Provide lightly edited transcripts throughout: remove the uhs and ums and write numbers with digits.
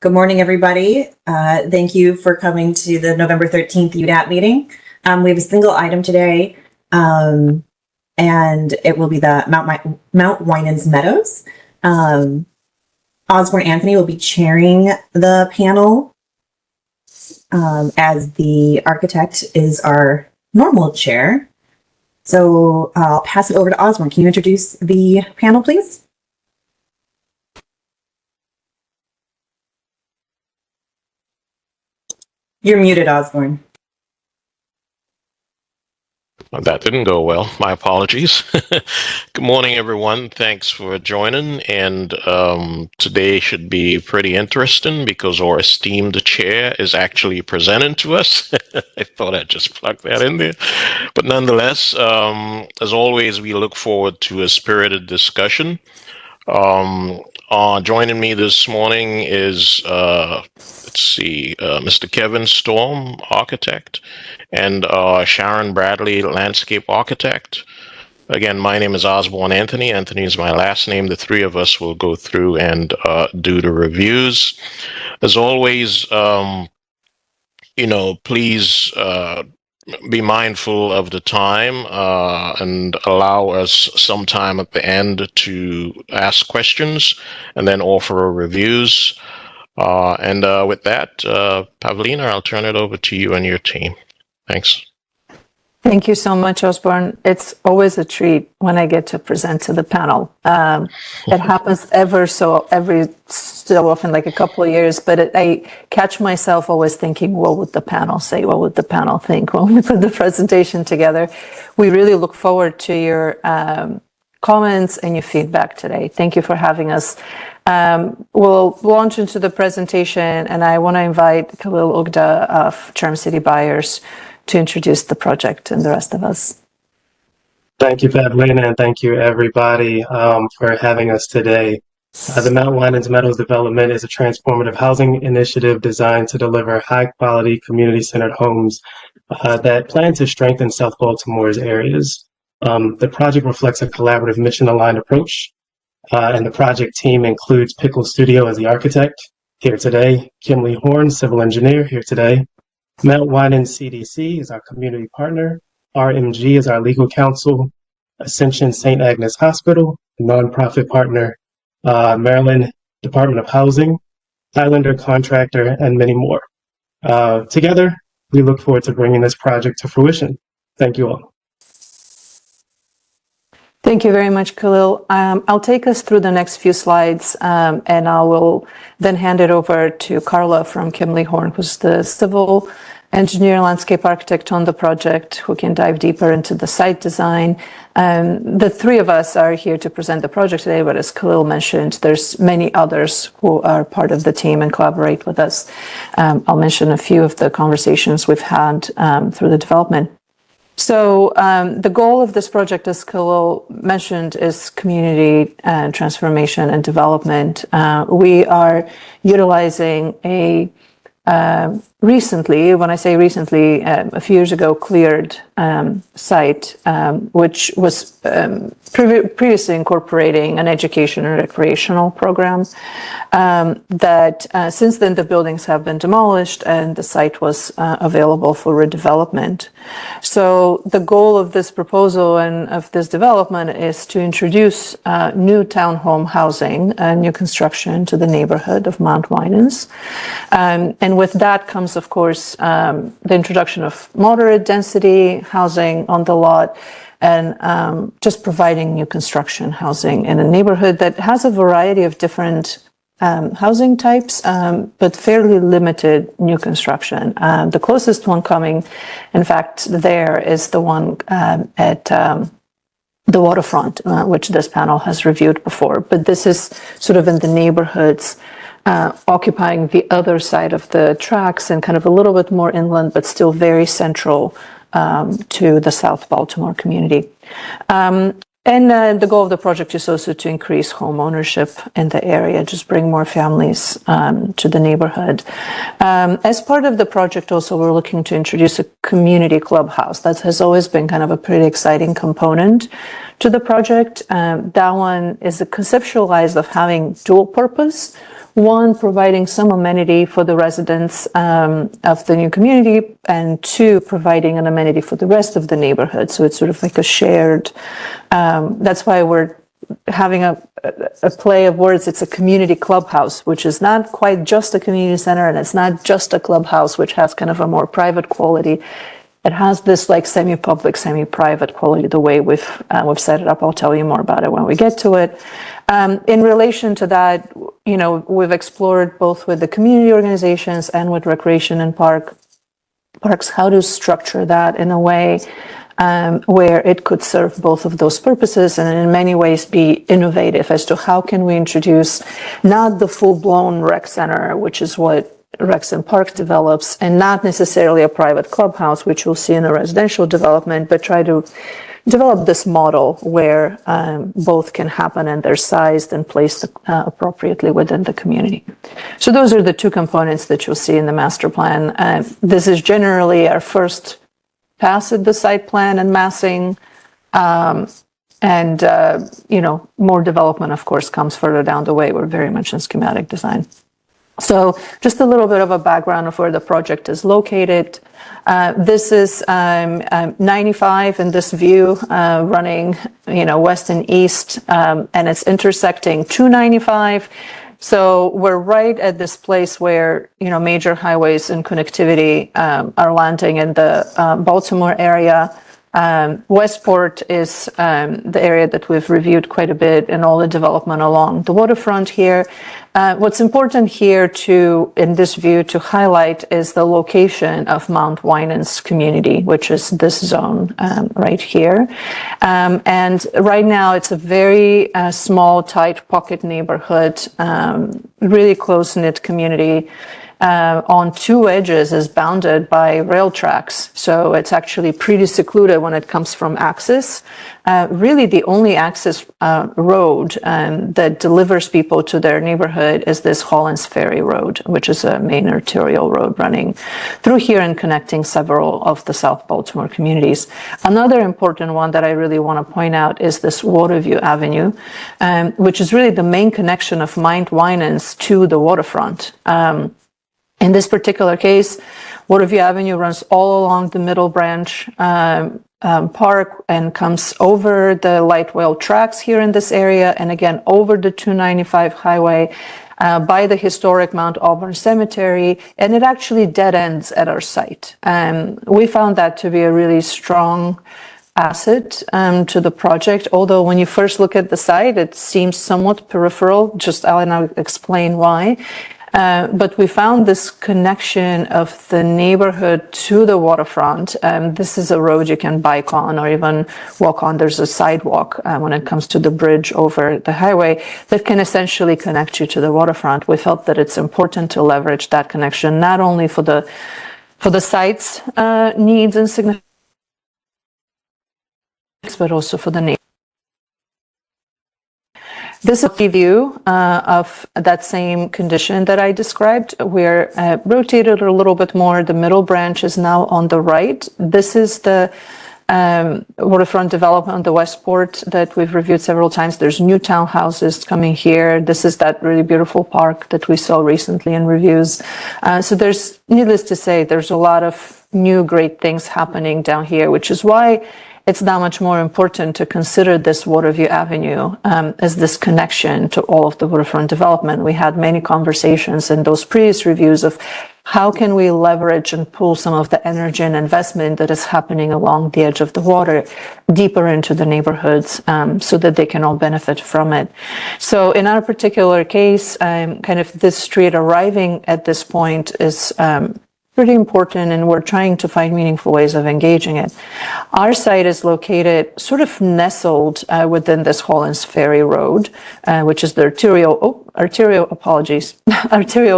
Good morning, everybody. Thank you for coming to the November 13th UDAAP meeting. We have a single item today, and it will be the Mount Winans Meadows. Osborne Anthony will be chairing the panel, as the architect is our normal chair. So I'll pass it over to Osborne. Can you introduce the panel, please? You're muted, Osborne. That didn't go well. My apologies. Good morning, everyone. Thanks for joining. And today should be pretty interesting because our esteemed chair is actually presenting to us. I thought I'd just plug that in there. But nonetheless, as always, we look forward to a spirited discussion. Joining me this morning is, Mr. Kevin Storm, architect, and Sharon Bradley, landscape architect. Again, my name is Osborne Anthony. Anthony is my last name. The three of us will go through and do the reviews. As always, please be mindful of the time and allow us some time at the end to ask questions and then offer reviews. With that, Pavlina, I'll turn it over to you and your team. Thanks. Thank you so much, Osborne. It's always a treat when I get to present to the panel. It happens every so often, like a couple of years, but I catch myself always thinking, what would the panel say? What would the panel think when we put the presentation together? We really look forward to your comments and your feedback today. Thank you for having us. We'll launch into the presentation, and I want to invite Khalil Ugda of Charm City Buyers to introduce the project and the rest of us. Thank you, Pavlina, and thank you, everybody, for having us today. The Mount Winans Meadows development is a transformative housing initiative designed to deliver high-quality, community-centered homes that plan to strengthen South Baltimore's areas. The project reflects a collaborative, mission-aligned approach, and the project team includes Pickle Studio as the architect, here today, Kimley Horn, civil engineer, here today, Mount Winans CDC is our community partner. RMG is our legal counsel. Ascension St. Agnes Hospital, nonprofit partner. Maryland Department of Housing, Highlander contractor, and many more. Together, we look forward to bringing this project to fruition. Thank you all. Thank you very much, Khalil. I'll take us through the next few slides, and I will then hand it over to Carla from Kimley Horn, who's the civil engineer, landscape architect on the project, who can dive deeper into the site design. The three of us are here to present the project today, but as Khalil mentioned, there's many others who are part of the team and collaborate with us. I'll mention a few of the conversations we've had through the development. So the goal of this project, as Khalil mentioned, is community transformation and development. We are utilizing a recently, when I say recently, a few years ago, cleared site, which was previously incorporating an education and recreational program. That since then the buildings have been demolished and the site was available for redevelopment. So the goal of this proposal and of this development is to introduce new townhome housing, new construction to the neighborhood of Mount Winans. And with that comes, of course, the introduction of moderate density housing on the lot, and just providing new construction housing in a neighborhood that has a variety of different housing types, but fairly limited new construction. The closest one coming, in fact, there is the one at the waterfront, which this panel has reviewed before. But this is sort of in the neighborhoods, occupying the other side of the tracks and kind of a little bit more inland, but still very central to the South Baltimore community. And the goal of the project is also to increase home ownership in the area, just bring more families to the neighborhood. As part of the project also, we're looking to introduce a community clubhouse. That has always been kind of a pretty exciting component to the project. That one is conceptualized of having dual purpose. One, providing some amenity for the residents of the new community, and two, providing an amenity for the rest of the neighborhood. So it's sort of like a shared, that's why we're having a play of words. It's a community clubhouse, which is not quite just a community center, and it's not just a clubhouse, which has kind of a more private quality. It has this like semi-public, semi-private quality, the way we've set it up. I'll tell you more about it when we get to it. In relation to that, you know, we've explored both with the community organizations and with recreation and parks, how to structure that in a way where it could serve both of those purposes and in many ways be innovative as to how can we introduce not the full-blown rec center, which is what Rex and Park develops, and not necessarily a private clubhouse, which we'll see in a residential development, but try to develop this model where both can happen and they're sized and placed appropriately within the community. So those are the two components that you'll see in the master plan. This is generally our first pass at the site plan and massing. You know, more development, of course, comes further down the way. We're very much in schematic design. So just a little bit of a background of where the project is located. This is 95 in this view, running, you know, west and east, and it's intersecting 295. So we're right at this place where, you know, major highways and connectivity are landing in the Baltimore area. Westport is the area that we've reviewed quite a bit in all the development along the waterfront here. What's important here in this view to highlight is the location of Mount Winans community, which is this zone right here. And right now it's a very small, tight pocket neighborhood, really close-knit community. On two edges is bounded by rail tracks. So it's actually pretty secluded when it comes from access. Really the only access road that delivers people to their neighborhood is this Hollands Ferry Road, which is a main arterial road running through here and connecting several of the South Baltimore communities. Another important one that I really want to point out is this Waterview Avenue, which is really the main connection of Mount Winans to the waterfront. In this particular case, Waterview Avenue runs all along the Middle Branch Park and comes over the light rail tracks here in this area, and again over the 295 highway by the historic Mount Auburn Cemetery, and it actually dead ends at our site. We found that to be a really strong asset to the project, although when you first look at the site, it seems somewhat peripheral. I'll explain why. But we found this connection of the neighborhood to the waterfront. This is a road you can bike on or even walk on. There's a sidewalk when it comes to the bridge over the highway that can essentially connect you to the waterfront. We felt that it's important to leverage that connection, not only for the site's needs and significance, but also for the neighborhood. This is a preview of that same condition that I described. We're rotated a little bit more. The Middle Branch is now on the right. This is the waterfront development on the Westport that we've reviewed several times. There's new townhouses coming here. This is that really beautiful park that we saw recently in reviews. So there's, needless to say, there's a lot of new great things happening down here, which is why it's that much more important to consider this Waterview Avenue as this connection to all of the waterfront development. We had many conversations in those previous reviews of how can we leverage and pull some of the energy and investment that is happening along the edge of the water deeper into the neighborhoods so that they can all benefit from it. So in our particular case, kind of this street arriving at this point is pretty important, and we're trying to find meaningful ways of engaging it. Our site is located sort of nestled within this Hollands Ferry Road, which is the arterial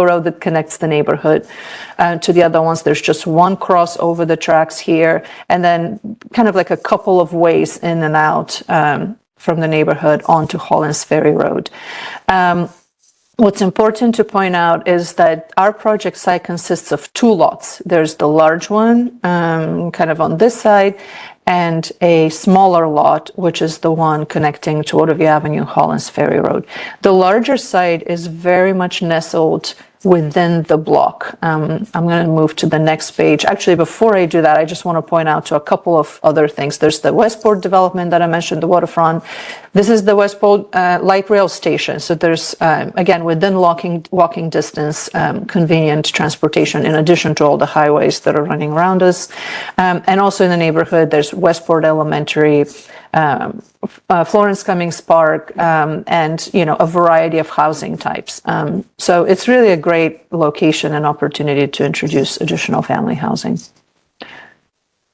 road that connects the neighborhood to the other ones. There's just one cross over the tracks here, and then kind of like a couple of ways in and out from the neighborhood onto Hollands Ferry Road. What's important to point out is that our project site consists of two lots. There's the large one, kind of on this side, and a smaller lot, which is the one connecting to Waterview Avenue, Hollins Ferry Road. The larger site is very much nestled within the block. I'm going to move to the next page. Actually, before I do that, I just want to point out to a couple of other things. There's the Westport development that I mentioned, the waterfront. This is the Westport light rail station. So there's, again, within walking distance, convenient transportation in addition to all the highways that are running around us. And also in the neighborhood, there's Westport Elementary, Florence Cummings Park, and a variety of housing types. So it's really a great location and opportunity to introduce additional family housing.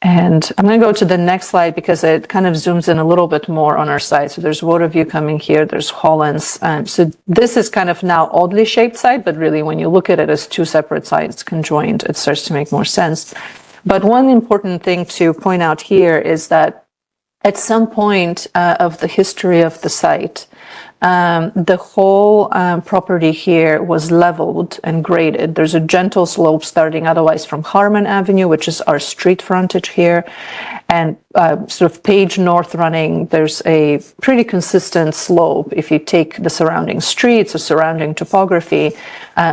And I'm going to go to the next slide because it kind of zooms in a little bit more on our site. So there's Waterview coming here, there's Hollins. So this is kind of now oddly shaped site, but really when you look at it as two separate sites conjoined, it starts to make more sense. But one important thing to point out here is that at some point of the history of the site, the whole property here was leveled and graded. There's a gentle slope starting otherwise from Harmon Avenue, which is our street frontage here, and sort of Page North running. There's a pretty consistent slope if you take the surrounding streets or surrounding topography,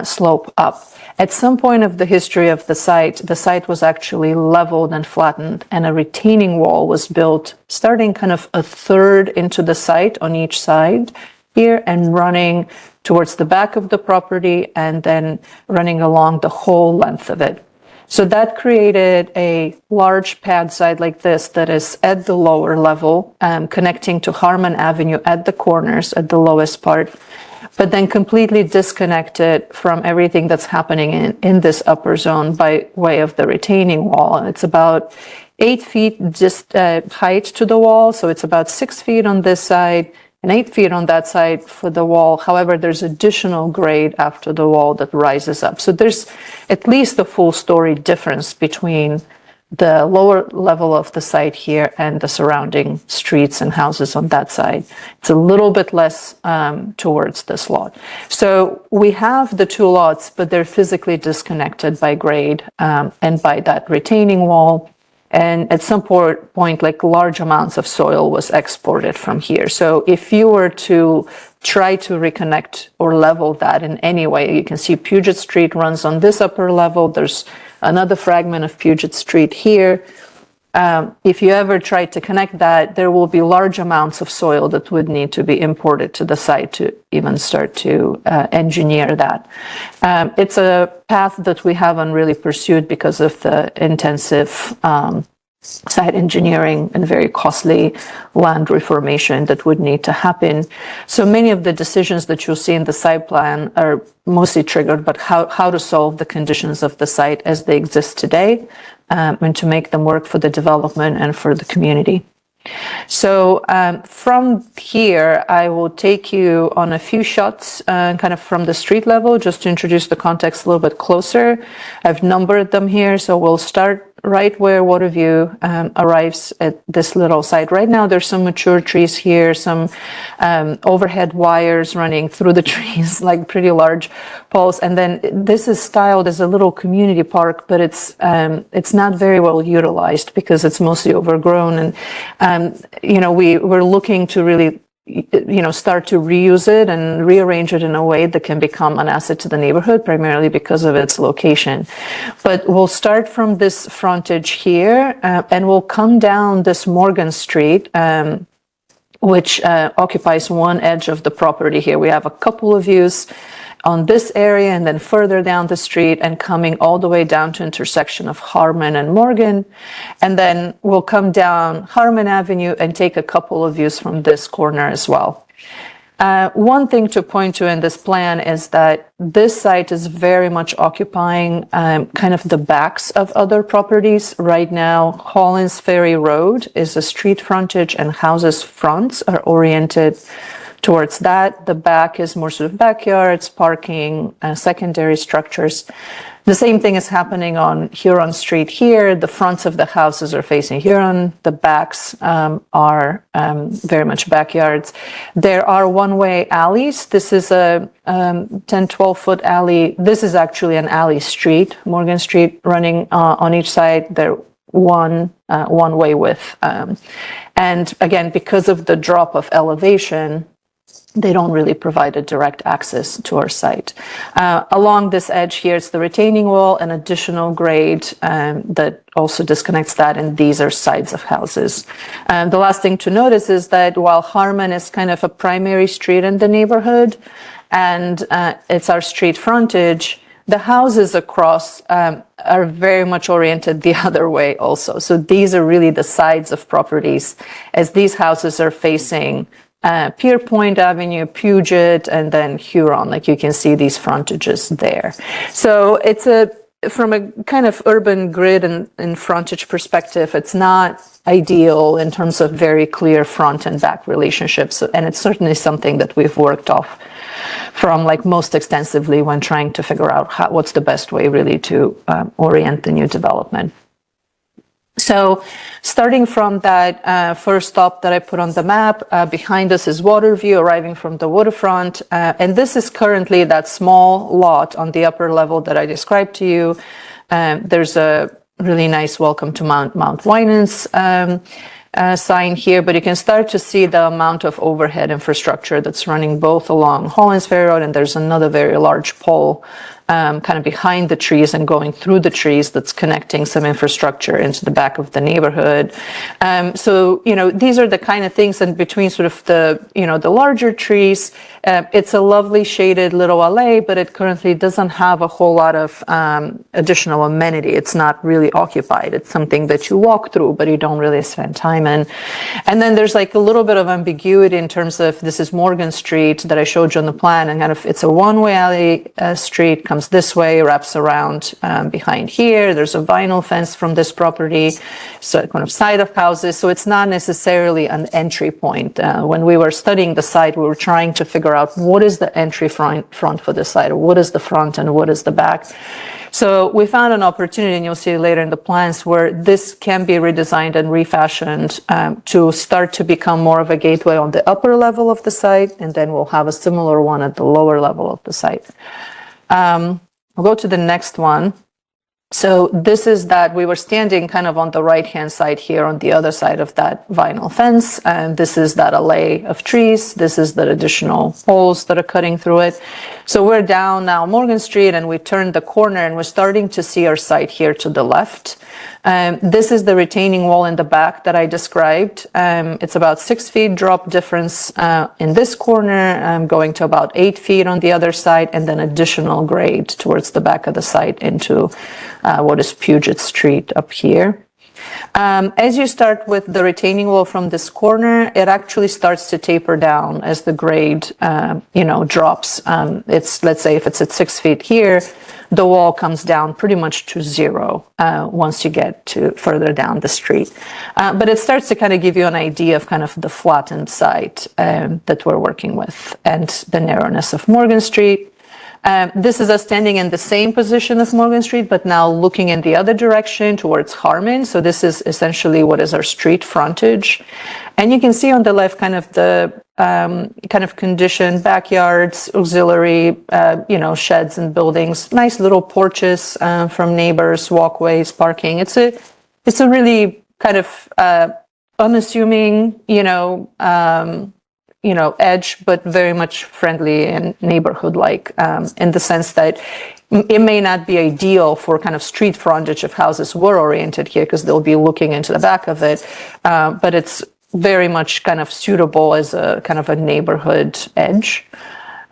slope up. At some point of the history of the site was actually leveled and flattened, and a retaining wall was built starting kind of a third into the site on each side here and running towards the back of the property and then running along the whole length of it. So that created a large pad site like this that is at the lower level, connecting to Harmon Avenue at the corners at the lowest part, but then completely disconnected from everything that's happening in this upper zone by way of the retaining wall. And it's about 8 feet just height to the wall, so it's about 6 feet on this side and 8 feet on that side for the wall. However, there's additional grade after the wall that rises up. So there's at least a full story difference between the lower level of the site here and the surrounding streets and houses on that side. It's a little bit less towards this lot. So we have the two lots, but they're physically disconnected by grade and by that retaining wall. And at some point, like large amounts of soil was exported from here. So if you were to try to reconnect or level that in any way, you can see Puget Street runs on this upper level. There's another fragment of Puget Street here. If you ever try to connect that, there will be large amounts of soil that would need to be imported to the site to even start to engineer that. It's a path that we haven't really pursued because of the intensive site engineering and very costly land reformation that would need to happen. So many of the decisions that you'll see in the site plan are mostly triggered, but how to solve the conditions of the site as they exist today, and to make them work for the development and for the community. So from here, I will take you on a few shots kind of from the street level, just to introduce the context a little bit closer. I've numbered them here, so we'll start right where Waterview arrives at this little site. Right now, there's some mature trees here, some overhead wires running through the trees, like pretty large poles. And then this is styled as a little community park, but it's not very well utilized because it's mostly overgrown. And we're looking to really start to reuse it and rearrange it in a way that can become an asset to the neighborhood, primarily because of its location. But we'll start from this frontage here, and we'll come down this Morgan Street, which occupies one edge of the property here. We have a couple of views on this area and then further down the street and coming all the way down to intersection of Harmon and Morgan. And then we'll come down Harmon Avenue and take a couple of views from this corner as well. One thing to point to in this plan is that this site is very much occupying kind of the backs of other properties. Right now, Hollins Ferry Road is a street frontage and houses fronts are oriented towards that. The back is more sort of backyards, parking, secondary structures. The same thing is happening on Huron Street here. The fronts of the houses are facing Huron. The backs are very much backyards. There are one-way alleys. This is a 10-12-foot alley. This is actually an alley street, Morgan Street, running on each side. There one-way width. And again, because of the drop of elevation, they don't really provide a direct access to our site. Along this edge here, it's the retaining wall, an additional grade that also disconnects that, and these are sides of houses. The last thing to notice is that while Harmon is kind of a primary street in the neighborhood, and it's our street frontage, the houses across are very much oriented the other way also. So these are really the sides of properties, as these houses are facing Pierpoint Avenue, Puget, and then Huron. Like you can see these frontages there. So it's from a kind of urban grid and frontage perspective, it's not ideal in terms of very clear front and back relationships. And it's certainly something that we've worked off from like most extensively when trying to figure out what's the best way really to orient the new development. So starting from that first stop that I put on the map, behind us is Waterview arriving from the waterfront. And this is currently that small lot on the upper level that I described to you. There's a really nice welcome to Mount Winans sign here, but you can start to see the amount of overhead infrastructure that's running both along Hollins Ferry Road, and there's another very large pole kind of behind the trees and going through the trees that's connecting some infrastructure into the back of the neighborhood. So, you know, these are the kind of things, and between sort of the, you know, the larger trees, it's a lovely shaded little alley, but it currently doesn't have a whole lot of additional amenity. It's not really occupied. It's something that you walk through, but you don't really spend time in. And then there's like a little bit of ambiguity in terms of this is Morgan Street that I showed you on the plan, and kind of it's a one-way alley street, comes this way, wraps around behind here. There's a vinyl fence from this property, so kind of side of houses. So it's not necessarily an entry point. When we were studying the site, we were trying to figure out what is the entry front for the site, or what is the front and what is the back. So we found an opportunity, and you'll see later in the plans, where this can be redesigned and refashioned to start to become more of a gateway on the upper level of the site, and then we'll have a similar one at the lower level of the site. I'll go to the next one. So this is that we were standing kind of on the right-hand side here on the other side of that vinyl fence. And this is that alley of trees. This is the additional poles that are cutting through it. So we're down now Morgan Street, and we turned the corner, and we're starting to see our site here to the left. This is the retaining wall in the back that I described. It's about 6 feet drop difference in this corner, going to about 8 feet on the other side, and then additional grade towards the back of the site into what is Puget Street up here. As you start with the retaining wall from this corner, it actually starts to taper down as the grade, drops. Let's say if it's at 6 feet here, the wall comes down pretty much to zero once you get to further down the street. But it starts to kind of give you an idea of kind of the flattened site that we're working with, and the narrowness of Morgan Street. This is us standing in the same position as Morgan Street, but now looking in the other direction towards Harmon. So this is essentially what is our street frontage. And you can see on the left kind of the kind of conditioned backyards, auxiliary, sheds and buildings, nice little porches from neighbors, walkways, parking. It's a really kind of unassuming, edge, but very much friendly and neighborhood-like in the sense that it may not be ideal for kind of street frontage if houses were oriented here, because they'll be looking into the back of it, but it's very much kind of suitable as a kind of a neighborhood edge.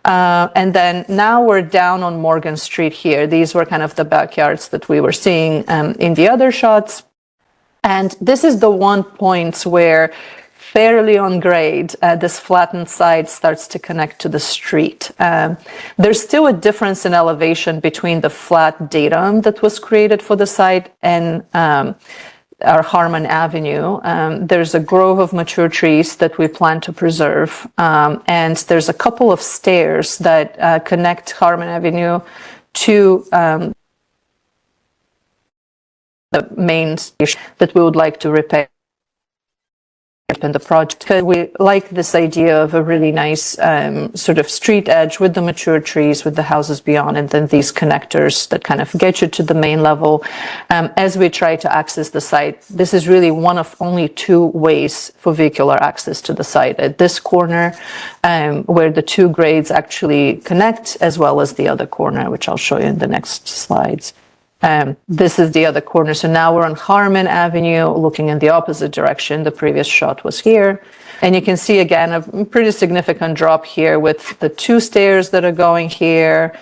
And then now we're down on Morgan Street here. These were kind of the backyards that we were seeing in the other shots. And this is the one point where fairly on grade, this flattened side starts to connect to the street. There's still a difference in elevation between the flat datum that was created for the site and our Harmon Avenue. There's a grove of mature trees that we plan to preserve, and there's a couple of stairs that connect Harmon Avenue to the main station that we would like to repair in the project, because we like this idea of a really nice sort of street edge with the mature trees, with the houses beyond, and then these connectors that kind of get you to the main level. As we try to access the site, this is really one of only two ways for vehicular access to the site. At this corner, where the two grades actually connect, as well as the other corner, which I'll show you in the next slides. This is the other corner. So now we're on Harmon Avenue, looking in the opposite direction. The previous shot was here. And you can see again a pretty significant drop here with the two stairs that are going here,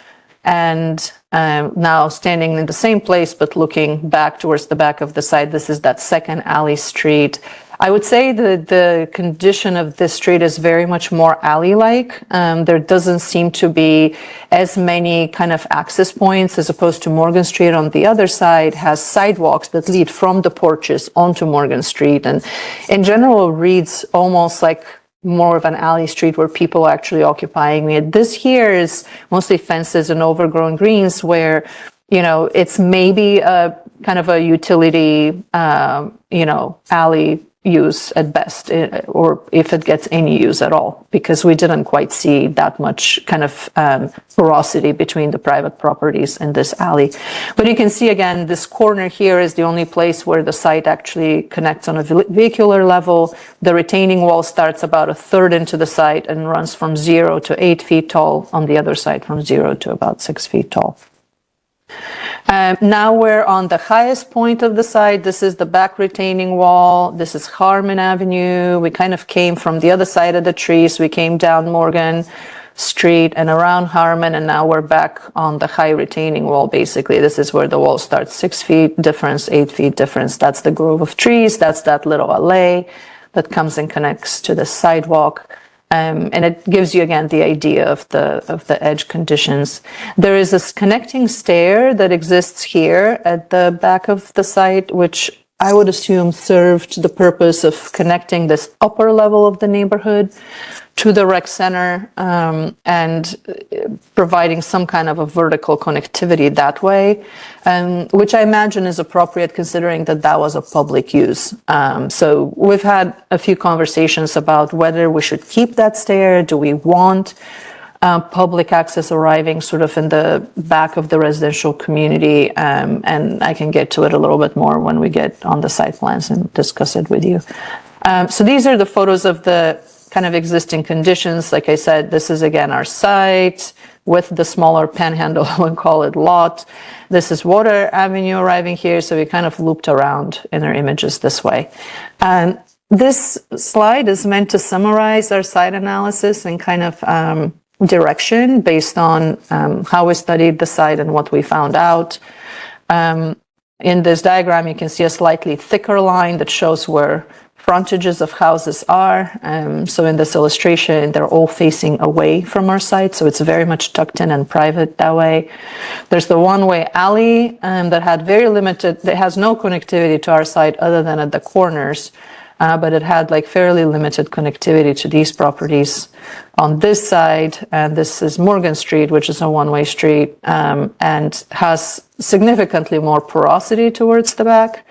and now standing in the same place but looking back towards the back of the site. This is that second alley street. I would say that the condition of this street is very much more alley-like. There doesn't seem to be as many kind of access points, as opposed to Morgan Street on the other side has sidewalks that lead from the porches onto Morgan Street, and in general reads almost like more of an alley street where people are actually occupying it. This here is mostly fences and overgrown greens where, you know, it's maybe a kind of a utility, alley use at best, or if it gets any use at all, because we didn't quite see that much kind of porosity between the private properties in this alley. But you can see again, this corner here is the only place where the site actually connects on a vehicular level. The retaining wall starts about a third into the site and runs from 0 to 8 feet tall. On the other side, from 0 to about 6 feet tall. Now we're on the highest point of the site. This is the back retaining wall. This is Harmon Avenue. We kind of came from the other side of the trees. We came down Morgan Street and around Harmon, and now we're back on the high retaining wall. Basically, this is where the wall starts. 6 feet difference, 8 feet difference. That's the grove of trees. That's that little alley that comes and connects to the sidewalk. And it gives you again the idea of the edge conditions. There is this connecting stair that exists here at the back of the site, which I would assume served the purpose of connecting this upper level of the neighborhood to the rec center, and providing some kind of a vertical connectivity that way, which I imagine is appropriate considering that that was a public use. So we've had a few conversations about whether we should keep that stair. Do we want public access arriving sort of in the back of the residential community? And I can get to it a little bit more when we get on the site plans and discuss it with you. So these are the photos of the kind of existing conditions. Like I said, this is again our site with the smaller panhandle, we'll call it lot. This is Water Avenue arriving here, so we kind of looped around in our images this way. And this slide is meant to summarize our site analysis and kind of direction based on how we studied the site and what we found out. In this diagram, you can see a slightly thicker line that shows where frontages of houses are. So in this illustration, they're all facing away from our site, so it's very much tucked in and private that way. There's the one-way alley that had that has no connectivity to our site other than at the corners, but it had like fairly limited connectivity to these properties on this side. And this is Morgan Street, which is a one-way street, and has significantly more porosity towards the back.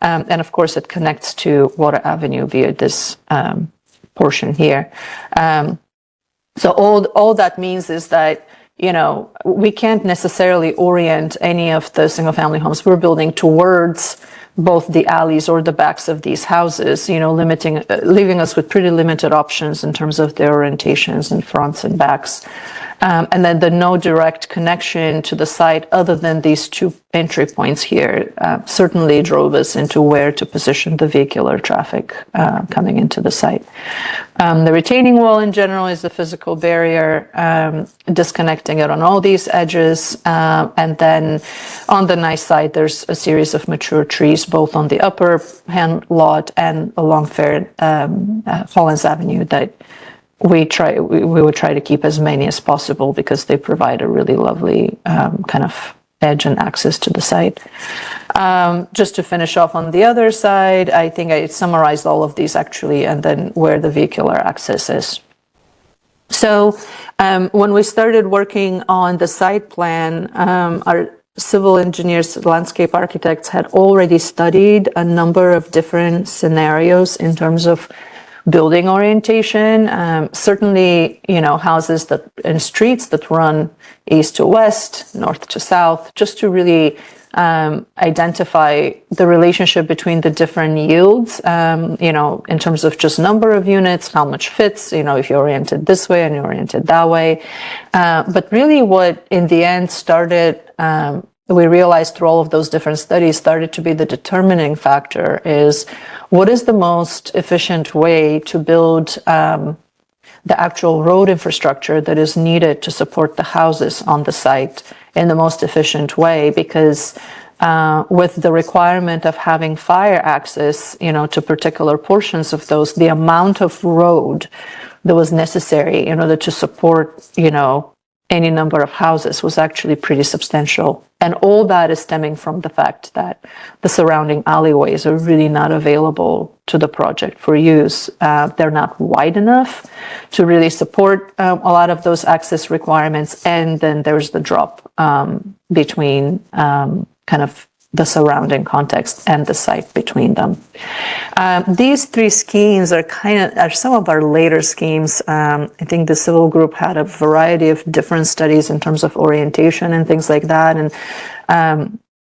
And of course, it connects to Water Avenue via this portion here. So all that means is that, you know, we can't necessarily orient any of the single-family homes we're building towards both the alleys or the backs of these houses, you know, leaving us with pretty limited options in terms of their orientations and fronts and backs. And then the no direct connection to the site other than these two entry points here certainly drove us into where to position the vehicular traffic coming into the site. The retaining wall in general is the physical barrier, disconnecting it on all these edges. And then on the nice side, there's a series of mature trees, both on the upper hand lot and along Hollins Avenue that we would try to keep as many as possible because they provide a really lovely kind of edge and access to the site. Just to finish off on the other side, I think I summarized all of these actually, and then where the vehicular access is. So when we started working on the site plan, our civil engineers, landscape architects had already studied a number of different scenarios in terms of building orientation. Certainly, houses and streets that run east to west, north to south, just to really identify the relationship between the different yields, in terms of just number of units, how much fits, if you're oriented this way and you're oriented that way. But really what in the end started, we realized through all of those different studies started to be the determining factor is what is the most efficient way to build the actual road infrastructure that is needed to support the houses on the site in the most efficient way, because with the requirement of having fire access, to particular portions of those, the amount of road that was necessary in order to support, any number of houses was actually pretty substantial. And all that is stemming from the fact that the surrounding alleyways are really not available to the project for use. They're not wide enough to really support a lot of those access requirements. And then there's the drop between kind of the surrounding context and the site between them. These three schemes are some of our later schemes. I think the civil group had a variety of different studies in terms of orientation and things like that. And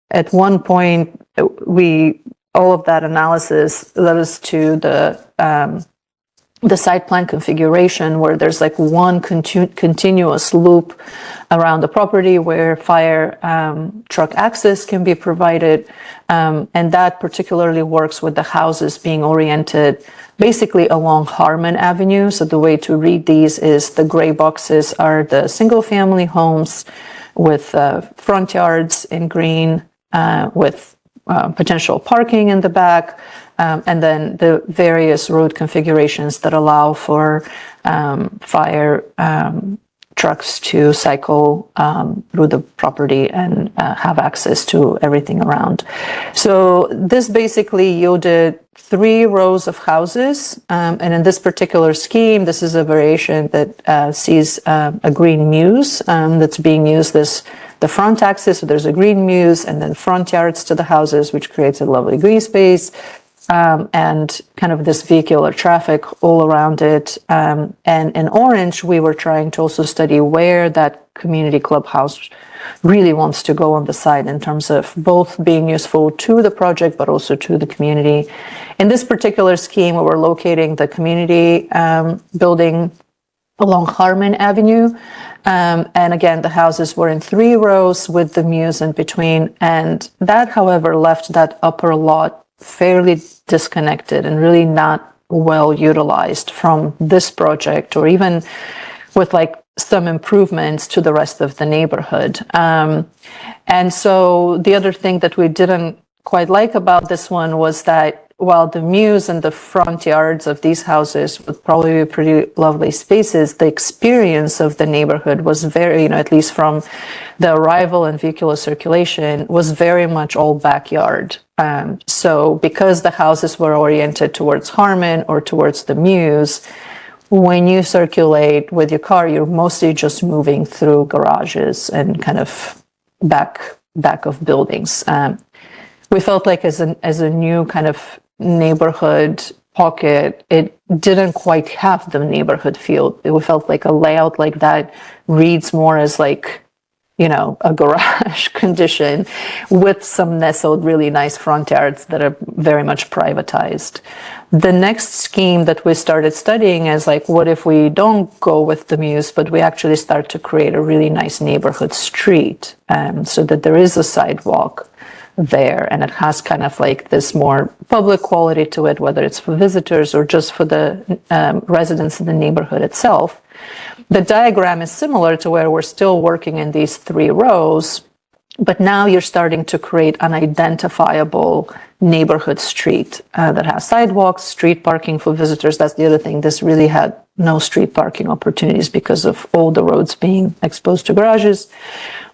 at one point, all of that analysis led us to the site plan configuration where there's like one continuous loop around the property where fire truck access can be provided. And that particularly works with the houses being oriented basically along Harmon Avenue. So the way to read these is the gray boxes are the single family homes with front yards in green with potential parking in the back. And then the various road configurations that allow for fire trucks to cycle through the property and have access to everything around. So this basically yielded 3 rows of houses. And in this particular scheme, this is a variation that sees a green mews that's being used as the front axis. So there's a green mews and then front yards to the houses, which creates a lovely green space. And kind of this vehicular traffic all around it. And in orange, we were trying to also study where that community clubhouse really wants to go on the site in terms of both being useful to the project, but also to the community. In this particular scheme, we were locating the community building along Harmon Avenue. And again, the houses were in 3 rows with the mews in between. And that, however, left that upper lot fairly disconnected and really not well utilized from this project, or even with like some improvements to the rest of the neighborhood. And so the other thing that we didn't quite like about this one was that while the mews and the front yards of these houses would probably be pretty lovely spaces, the experience of the neighborhood was very, at least from the arrival and vehicular circulation, was very much all backyard. So because the houses were oriented towards Harmon or towards the mews, when you circulate with your car, you're mostly just moving through garages and kind of back of buildings. We felt like as a new kind of neighborhood pocket, it didn't quite have the neighborhood feel. We felt like a layout like that reads more as like, a garage condition with some nestled, really nice front yards that are very much privatized. The next scheme that we started studying is like, what if we don't go with the mews, but we actually start to create a really nice neighborhood street, so that there is a sidewalk there and it has kind of like this more public quality to it, whether it's for visitors or just for the residents in the neighborhood itself. The diagram is similar to where we're still working in these 3 rows, but now you're starting to create an identifiable neighborhood street that has sidewalks, street parking for visitors. That's the other thing. This really had no street parking opportunities because of all the roads being exposed to garages.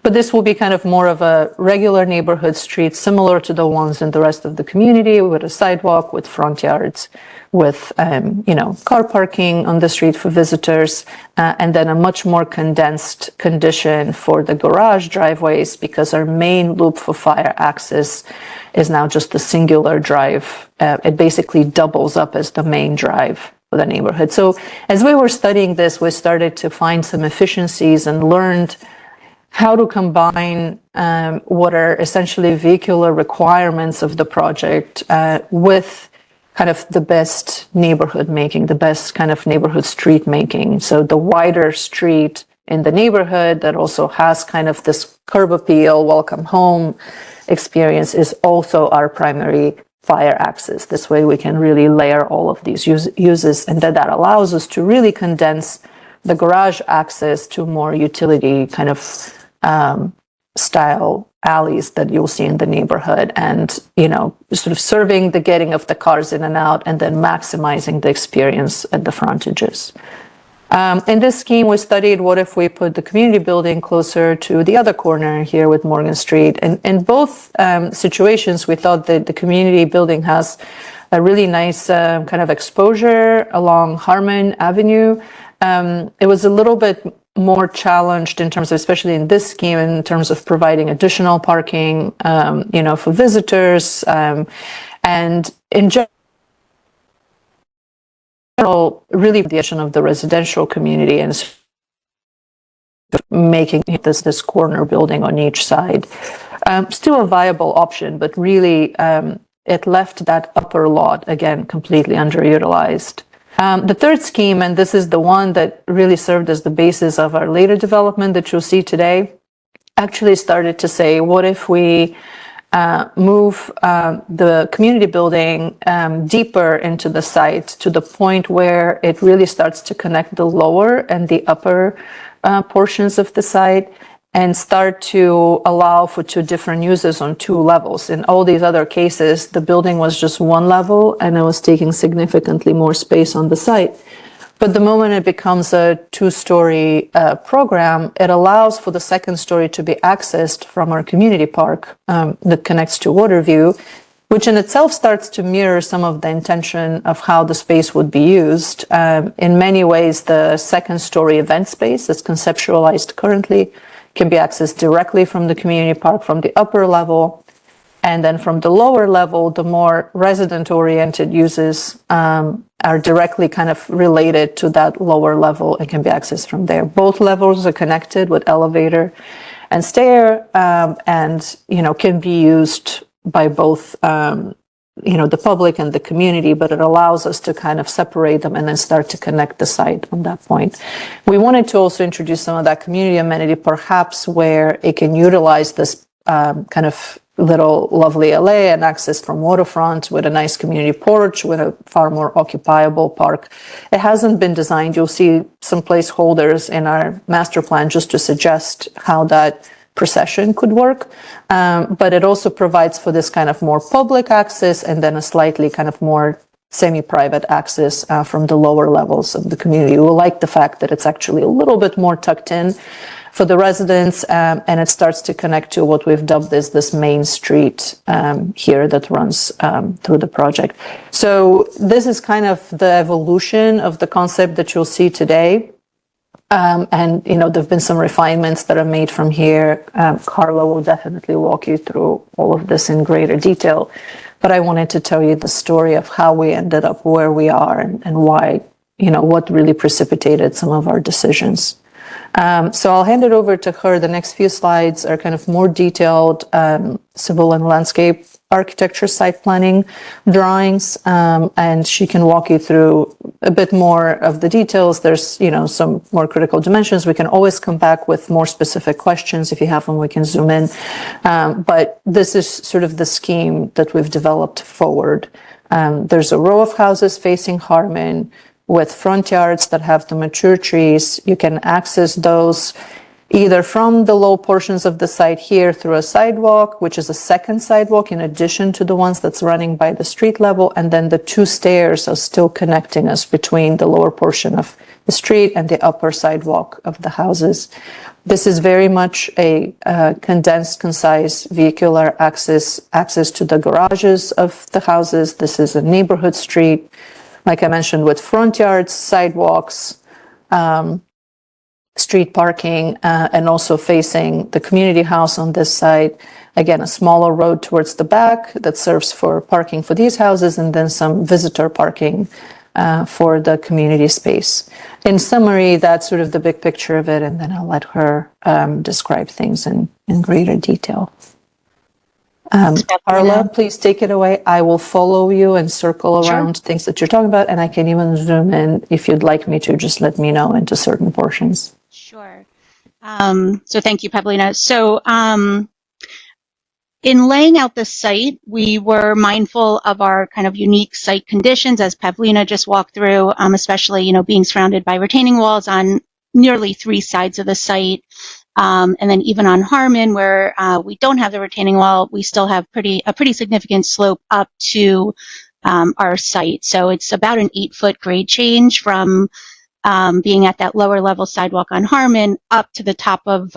But this will be kind of more of a regular neighborhood street, similar to the ones in the rest of the community, with a sidewalk, with front yards, with car parking on the street for visitors, and then a much more condensed condition for the garage driveways, because our main loop for fire access is now just a singular drive. It basically doubles up as the main drive for the neighborhood. So as we were studying this, we started to find some efficiencies and learned how to combine what are essentially vehicular requirements of the project with kind of the best neighborhood making, the best kind of neighborhood street making. So the wider street in the neighborhood that also has kind of this curb appeal, welcome home experience is also our primary fire access. This way we can really layer all of these uses, and that allows us to really condense the garage access to more utility kind of style alleys that you'll see in the neighborhood, and sort of serving the getting of the cars in and out, and then maximizing the experience at the frontages. In this scheme, we studied what if we put the community building closer to the other corner here with Morgan Street. And in both situations, we thought that the community building has a really nice kind of exposure along Harmon Avenue. It was a little bit more challenged in terms of, especially in this scheme, in terms of providing additional parking, for visitors, and in general, really the addition of the residential community and making this corner building on each side still a viable option, but really it left that upper lot again completely underutilized. The third scheme, and this is the one that really served as the basis of our later development that you'll see today, actually started to say, what if we move the community building deeper into the site to the point where it really starts to connect the lower and the upper portions of the site, and start to allow for two different uses on two levels. In all these other cases, the building was just one level and it was taking significantly more space on the site. But the moment it becomes a two-story program, it allows for the second story to be accessed from our community park that connects to Waterview, which in itself starts to mirror some of the intention of how the space would be used. In many ways, the second story event space that's conceptualized currently can be accessed directly from the community park from the upper level. And then from the lower level, the more resident-oriented uses are directly kind of related to that lower level and can be accessed from there. Both levels are connected with elevator and stair, and can be used by both the public and the community, but it allows us to kind of separate them and then start to connect the site from that point. We wanted to also introduce some of that community amenity, perhaps where it can utilize this kind of little lovely alley and access from waterfront with a nice community porch with a far more occupiable park. It hasn't been designed. You'll see some placeholders in our master plan just to suggest how that procession could work. But it also provides for this kind of more public access and then a slightly kind of more semi-private access from the lower levels of the community. We like the fact that it's actually a little bit more tucked in for the residents, and it starts to connect to what we've dubbed as this main street here that runs through the project. So this is kind of the evolution of the concept that you'll see today. And there've been some refinements that are made from here. Carla will definitely walk you through all of this in greater detail. But I wanted to tell you the story of how we ended up where we are and why, what really precipitated some of our decisions. So I'll hand it over to her. The next few slides are kind of more detailed civil and landscape architecture site planning drawings, and she can walk you through a bit more of the details. There's, some more critical dimensions. We can always come back with more specific questions. If you have them, we can zoom in. But this is sort of the scheme that we've developed forward. There's a row of houses facing Harmon with front yards that have the mature trees. You can access those either from the low portions of the site here through a sidewalk, which is a second sidewalk in addition to the ones that's running by the street level, and then the two stairs are still connecting us between the lower portion of the street and the upper sidewalk of the houses. This is very much a condensed, concise vehicular access to the garages of the houses. This is a neighborhood street, like I mentioned, with front yards, sidewalks, street parking, and also facing the community house on this side. Again, a smaller road towards the back that serves for parking for these houses, and then some visitor parking for the community space. In summary, that's sort of the big picture of it, and then I'll let her describe things in greater detail. Carla, please take it away. I will follow you and circle around things that you're talking about, and I can even zoom in if you'd like me to. Just let me know into certain portions. Sure. So thank you, Pavlina. So in laying out the site, we were mindful of our kind of unique site conditions, as Pavlina just walked through, especially, you know, being surrounded by retaining walls on nearly 3 sides of the site. And then even on Harmon, where we don't have the retaining wall, we still have a pretty significant slope up to our site. So it's about an 8-foot grade change from being at that lower level sidewalk on Harmon up to the top of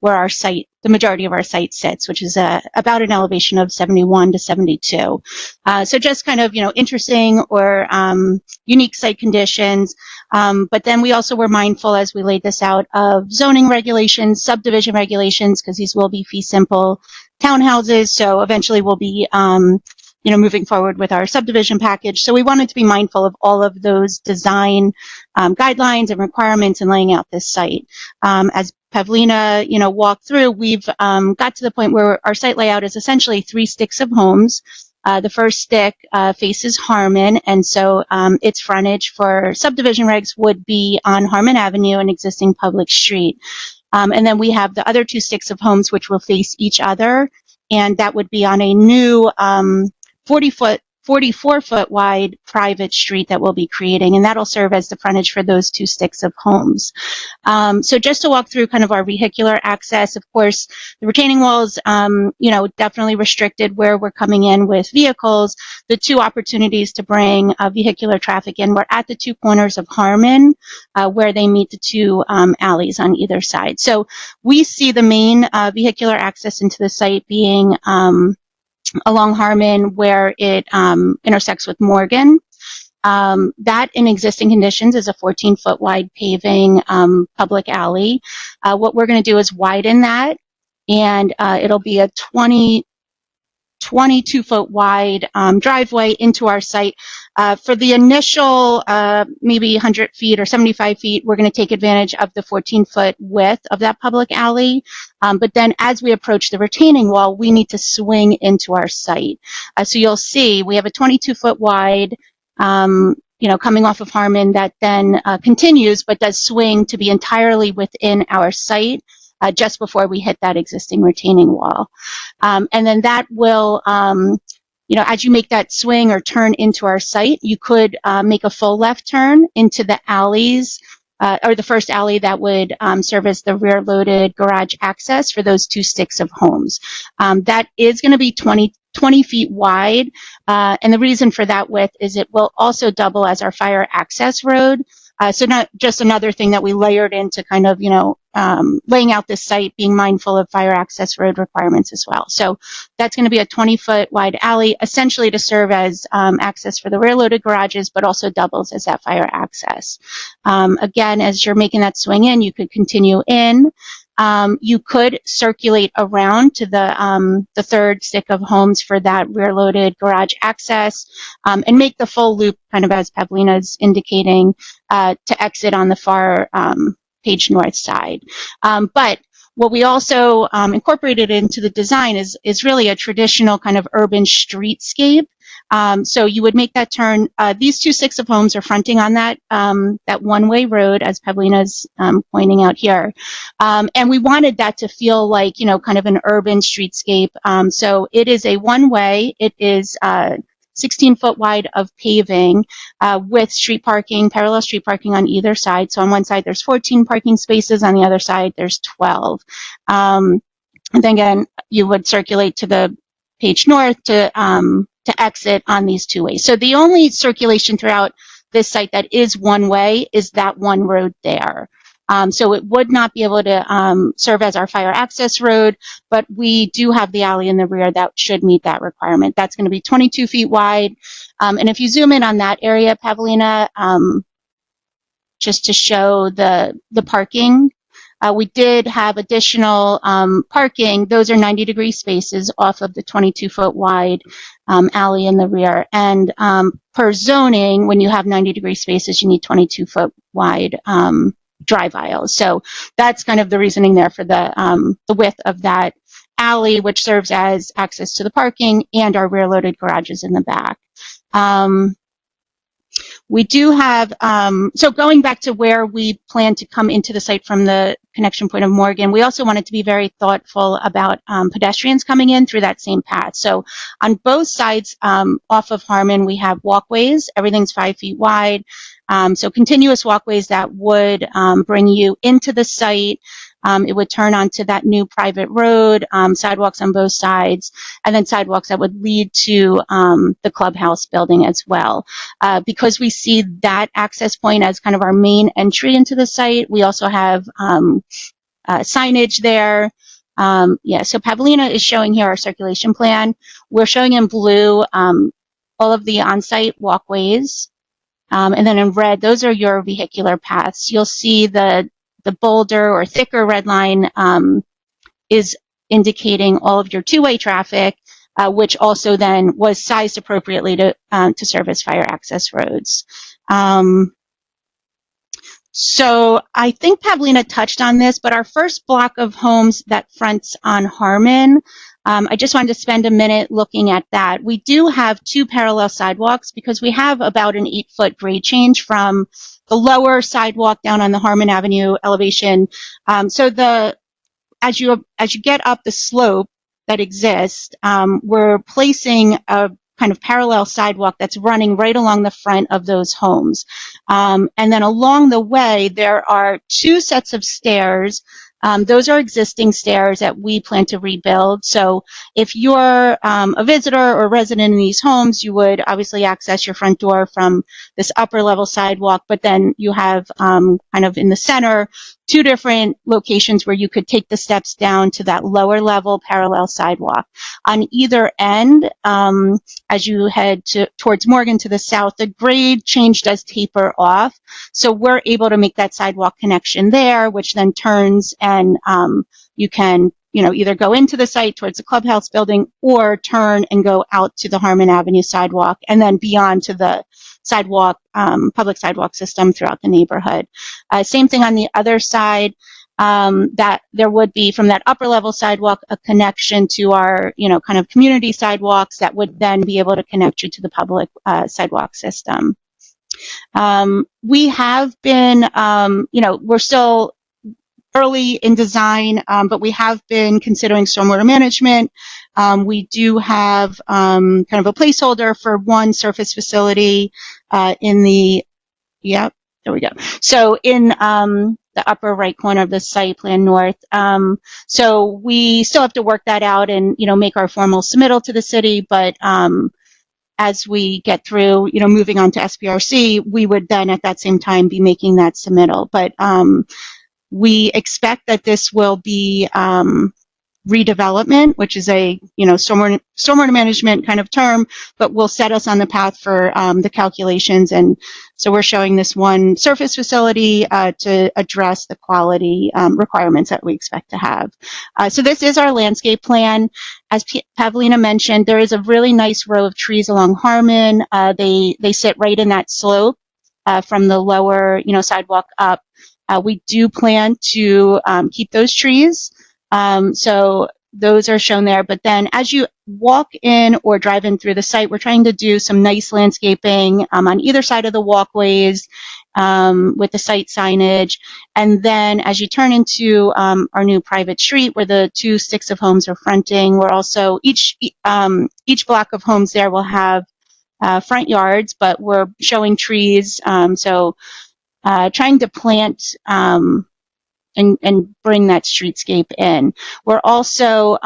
where our site, the majority of our site sits, which is about an elevation of 71 to 72. So just kind of, you know, interesting or unique site conditions. But then we also were mindful as we laid this out of zoning regulations, subdivision regulations, because these will be fee simple townhouses. So eventually we'll be you know, moving forward with our subdivision package. So we wanted to be mindful of all of those design guidelines and requirements in laying out this site. As Pavlina, you know, walked through, we've got to the point where our site layout is essentially 3 sticks of homes. The first stick faces Harmon, and so its frontage for subdivision regs would be on Harmon Avenue, an existing public street. And then we have the other 2 sticks of homes which will face each other, and that would be on a new 44-foot wide private street that we'll be creating, and that'll serve as the frontage for those 2 sticks of homes. So just to walk through kind of our vehicular access, of course, the retaining walls, you know, definitely restricted where we're coming in with vehicles. The 2 opportunities to bring vehicular traffic in were at the 2 corners of Harmon, where they meet the 2 alleys on either side. So we see the main vehicular access into the site being along Harmon, where it intersects with Morgan. That in existing conditions is a 14-foot wide paving public alley. What we're going to do is widen that, and it'll be a 22-foot wide driveway into our site. For the initial maybe 100 feet or 75 feet, we're going to take advantage of the 14-foot width of that public alley. But then as we approach the retaining wall, we need to swing into our site. So you'll see we have a 22-foot wide, you know, coming off of Harmon that then continues, but does swing to be entirely within our site. Just before we hit that existing retaining wall. And then that will, you know, as you make that swing or turn into our site, you could make a full left turn into the alleys, or the first alley that would serve as the rear loaded garage access for those 2 sticks of homes. That is going to be 20 feet wide. And the reason for that width is it will also double as our fire access road. So not just another thing that we layered into kind of, you know, laying out this site, being mindful of fire access road requirements as well. So that's going to be a 20-foot wide alley, essentially to serve as access for the rear-loaded garages, but also doubles as that fire access. Again, as you're making that swing in, you could continue in. You could circulate around to the 3rd stick of homes for that rear-loaded garage access, and make the full loop, kind of as Pavlina's indicating, to exit on the far page north side. But what we also incorporated into the design is really a traditional kind of urban streetscape. So you would make that turn. These 2 sticks of homes are fronting on that one-way road, as Pavlina's pointing out here. And we wanted that to feel like, you know, kind of an urban streetscape. So it is a one-way. It is 16-foot wide of paving with street parking, parallel street parking on either side. So on one side, there's 14 parking spaces. On the other side, there's 12. And then again, you would circulate to the page north to exit on these 2 ways. So the only circulation throughout this site that is one way is that one road there. So it would not be able to serve as our fire access road, but we do have the alley in the rear that should meet that requirement. That's going to be 22 feet wide. And if you zoom in on that area, Pavlina, just to show the parking, We did have additional parking. Those are 90-degree spaces off of the 22-foot wide alley in the rear. And per zoning, when you have 90-degree spaces, you need 22-foot wide drive aisles. So that's kind of the reasoning there for the width of that alley, which serves as access to the parking and our rear-loaded garages in the back. We do have, so going back to where we plan to come into the site from the connection point of Morgan, we also wanted to be very thoughtful about pedestrians coming in through that same path. So on both sides off of Harmon, we have walkways. Everything's 5 feet wide. So continuous walkways that would bring you into the site. It would turn onto that new private road, sidewalks on both sides, and then sidewalks that would lead to the clubhouse building as well. Because we see that access point as kind of our main entry into the site, we also have signage there. So Pavlina is showing here our circulation plan. We're showing in blue all of the on-site walkways. And then in red, those are your vehicular paths. You'll see the bolder or thicker red line is indicating all of your two-way traffic, which also then was sized appropriately to serve as fire access roads. So I think Pavlina touched on this, but our first block of homes that fronts on Harmon, I just wanted to spend a minute looking at that. We do have two parallel sidewalks because we have about an 8-foot grade change from the lower sidewalk down on the Harmon Avenue elevation. So as you get up the slope that exists, we're placing a kind of parallel sidewalk that's running right along the front of those homes. And then along the way, there are two sets of stairs. Those are existing stairs that we plan to rebuild. So if you're a visitor or resident in these homes, you would obviously access your front door from this upper level sidewalk, but then you have kind of in the center, two different locations where you could take the steps down to that lower level parallel sidewalk. On either end, as you head towards Morgan to the south, the grade change does taper off. So we're able to make that sidewalk connection there, which then turns and you can, either go into the site towards the clubhouse building or turn and go out to the Harmon Avenue sidewalk and then beyond to the sidewalk, public sidewalk system throughout the neighborhood. Same thing on the other side, that there would be from that upper level sidewalk a connection to our, kind of community sidewalks that would then be able to connect you to the public sidewalk system. We have been, we're still early in design, but we have been considering stormwater management. We do have kind of a placeholder for one surface facility in the, there we go. So in the upper right corner of the site plan north. So we still have to work that out and, make our formal submittal to the city, but as we get through, moving on to SPRC, we would then at that same time be making that submittal. But we expect that this will be redevelopment, which is a stormwater management kind of term, but will set us on the path for the calculations. And so we're showing this one surface facility to address the quality requirements that we expect to have. So this is our landscape plan. As Pavlina mentioned, there is a really nice row of trees along Harmon. They sit right in that slope from the lower sidewalk up. We do plan to keep those trees. So those are shown there. But then as you walk in or drive in through the site, we're trying to do some nice landscaping on either side of the walkways with the site signage. And then as you turn into our new private street where the two sticks of homes are fronting, we're also, each block of homes there will have front yards, but we're showing trees. So trying to plant and bring that streetscape in. We're also,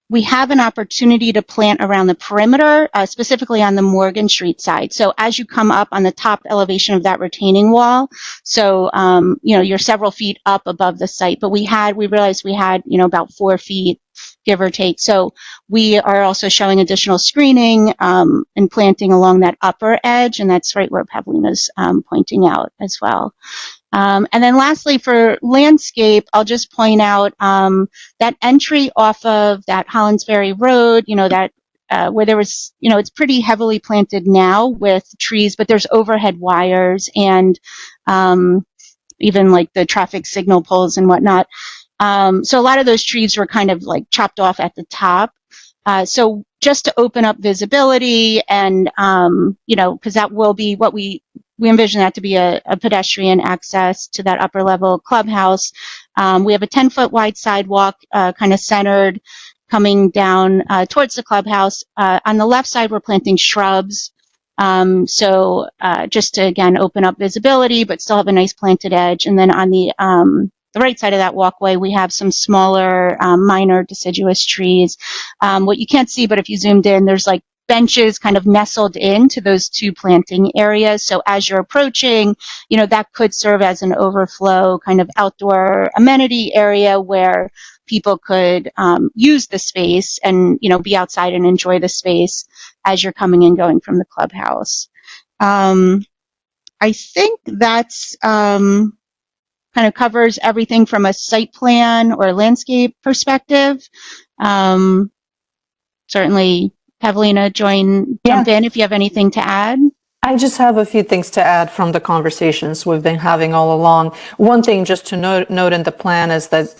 we have an opportunity to plant around the perimeter, specifically on the Morgan Street side. So as you come up on the top elevation of that retaining wall, so, you're several feet up above the site, but we realized we had, about 4 feet give or take. So we are also showing additional screening and planting along that upper edge, and that's right where Pavlina's pointing out as well. And then lastly, for landscape, I'll just point out that entry off of that Hollandsbury Road, that where there was, it's pretty heavily planted now with trees, but there's overhead wires and even like the traffic signal poles and whatnot. So a lot of those trees were kind of like chopped off at the top. So just to open up visibility and, because that will be what we envision that to be a pedestrian access to that upper level clubhouse. We have a 10-foot wide sidewalk kind of centered coming down towards the clubhouse. On the left side, we're planting shrubs. So just to, again, open up visibility, but still have a nice planted edge. And then on the right side of that walkway, we have some smaller, minor deciduous trees. What you can't see, but if you zoomed in, there's like benches kind of nestled into those two planting areas. So as you're approaching, that could serve as an overflow kind of outdoor amenity area where people could use the space and, be outside and enjoy the space as you're coming and going from the clubhouse. I think that's kind of covers everything from a site plan or landscape perspective. Certainly, Pavlina, jump in if you have anything to add. I just have a few things to add from the conversations we've been having all along. One thing just to note in the plan is that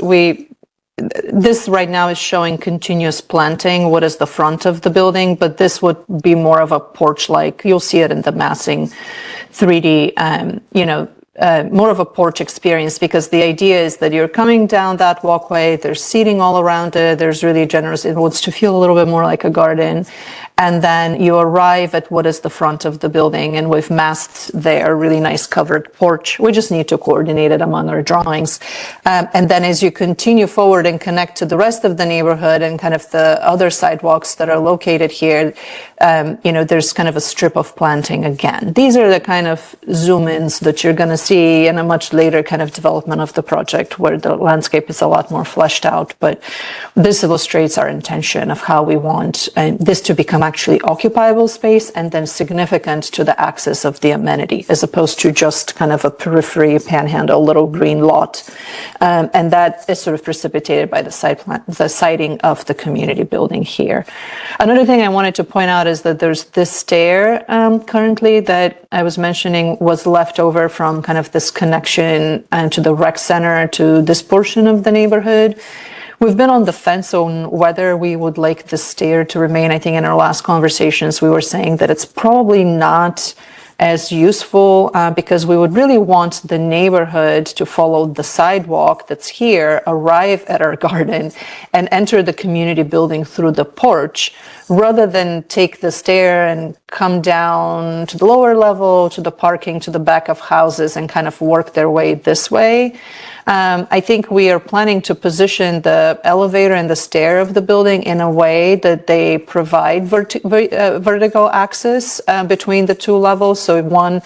this right now is showing continuous planting, what is the front of the building, but this would be more of a porch-like. You'll see it in the massing 3D, more of a porch experience, because the idea is that you're coming down that walkway, there's seating all around it, there's really generous, it wants to feel a little bit more like a garden. And then you arrive at what is the front of the building, and we've masked there a really nice covered porch. We just need to coordinate it among our drawings. And then as you continue forward and connect to the rest of the neighborhood and kind of the other sidewalks that are located here, there's kind of a strip of planting again. These are the kind of zoom-ins that you're going to see in a much later kind of development of the project where the landscape is a lot more fleshed out. But this illustrates our intention of how we want this to become actually occupiable space and then significant to the access of the amenity, as opposed to just kind of a periphery panhandle little green lot. And that is sort of precipitated by the siting of the community building here. Another thing I wanted to point out is that there's this stair currently that I was mentioning was left over from kind of this connection to the rec center to this portion of the neighborhood. We've been on the fence on whether we would like the stair to remain. I think in our last conversations, we were saying that it's probably not as useful because we would really want the neighborhood to follow the sidewalk that's here, arrive at our garden, and enter the community building through the porch, rather than take the stair and come down to the lower level, to the parking, to the back of houses, and kind of work their way this way. I think we are planning to position the elevator and the stair of the building in a way that they provide vertical access between the two levels. So one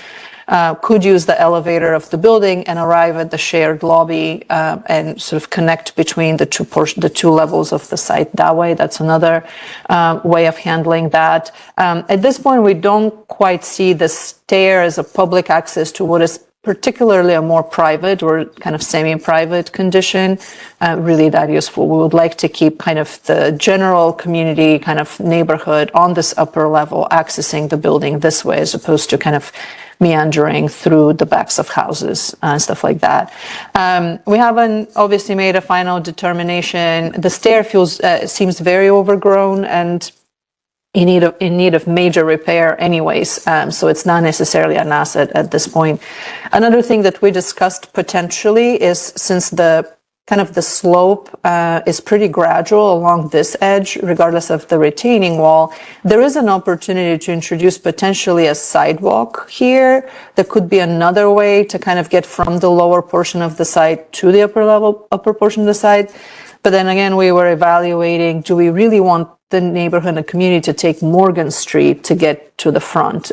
could use the elevator of the building and arrive at the shared lobby and sort of connect between the two levels of the site that way. That's another way of handling that. At this point, we don't quite see the stair as a public access to what is particularly a more private or kind of semi-private condition, really that useful. We would like to keep kind of the general community kind of neighborhood on this upper level accessing the building this way, as opposed to kind of meandering through the backs of houses and stuff like that. We haven't obviously made a final determination. The stair seems very overgrown and in need of major repair anyways, so it's not necessarily an asset at this point. Another thing that we discussed potentially is, since the kind of the slope is pretty gradual along this edge, regardless of the retaining wall, there is an opportunity to introduce potentially a sidewalk here. That could be another way to kind of get from the lower portion of the site to the upper portion of the site. But then again, we were evaluating, do we really want the neighborhood and community to take Morgan Street to get to the front?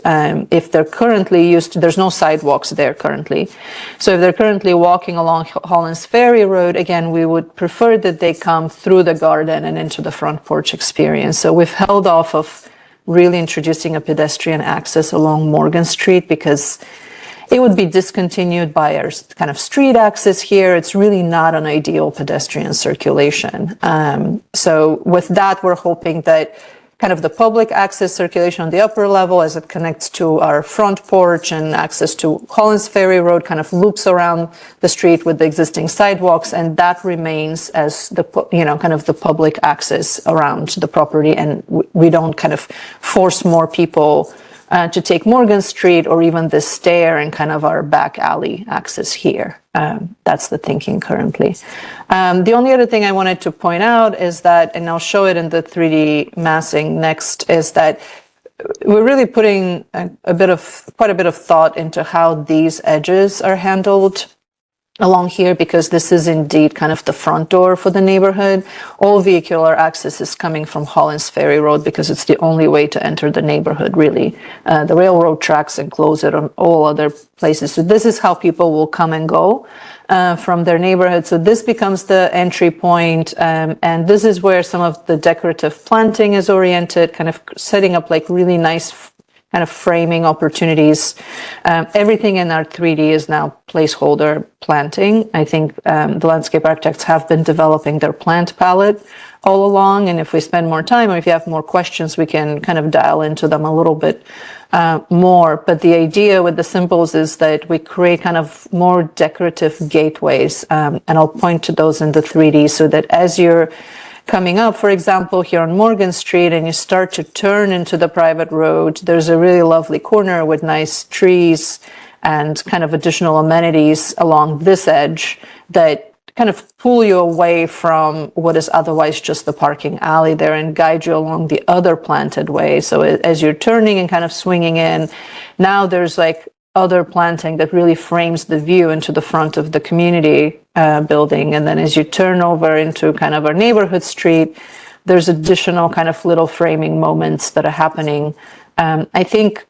If they're currently used to, there's no sidewalks there currently. So if they're currently walking along Hollins Ferry Road, again, we would prefer that they come through the garden and into the front porch experience. So we've held off of really introducing a pedestrian access along Morgan Street because it would be discontinued by our kind of street access here. It's really not an ideal pedestrian circulation. So with that, we're hoping that kind of the public access circulation on the upper level as it connects to our front porch and access to Collins Ferry Road kind of loops around the street with the existing sidewalks, and that remains as the, kind of the public access around the property, and we don't kind of force more people to take Morgan Street or even the stair and kind of our back alley access here. That's the thinking currently. The only other thing I wanted to point out is that, and I'll show it in the 3D massing next, is that we're really putting quite a bit of thought into how these edges are handled along here, because this is indeed kind of the front door for the neighborhood. All vehicular access is coming from Hollins Ferry Road because it's the only way to enter the neighborhood, really. The railroad tracks enclose it on all other places. So this is how people will come and go from their neighborhood. So this becomes the entry point, and this is where some of the decorative planting is oriented, kind of setting up like really nice kind of framing opportunities. Everything in our 3D is now placeholder planting. I think the landscape architects have been developing their plant palette all along, and if we spend more time or if you have more questions, we can kind of dial into them a little bit more. But the idea with the symbols is that we create kind of more decorative gateways, and I'll point to those in the 3D so that as you're coming up, for example, here on Morgan Street, and you start to turn into the private road, there's a really lovely corner with nice trees and kind of additional amenities along this edge that kind of pull you away from what is otherwise just the parking alley there and guide you along the other planted way. So as you're turning and kind of swinging in, now there's like other planting that really frames the view into the front of the community building. And then as you turn over into kind of our neighborhood street, there's additional kind of little framing moments that are happening. I think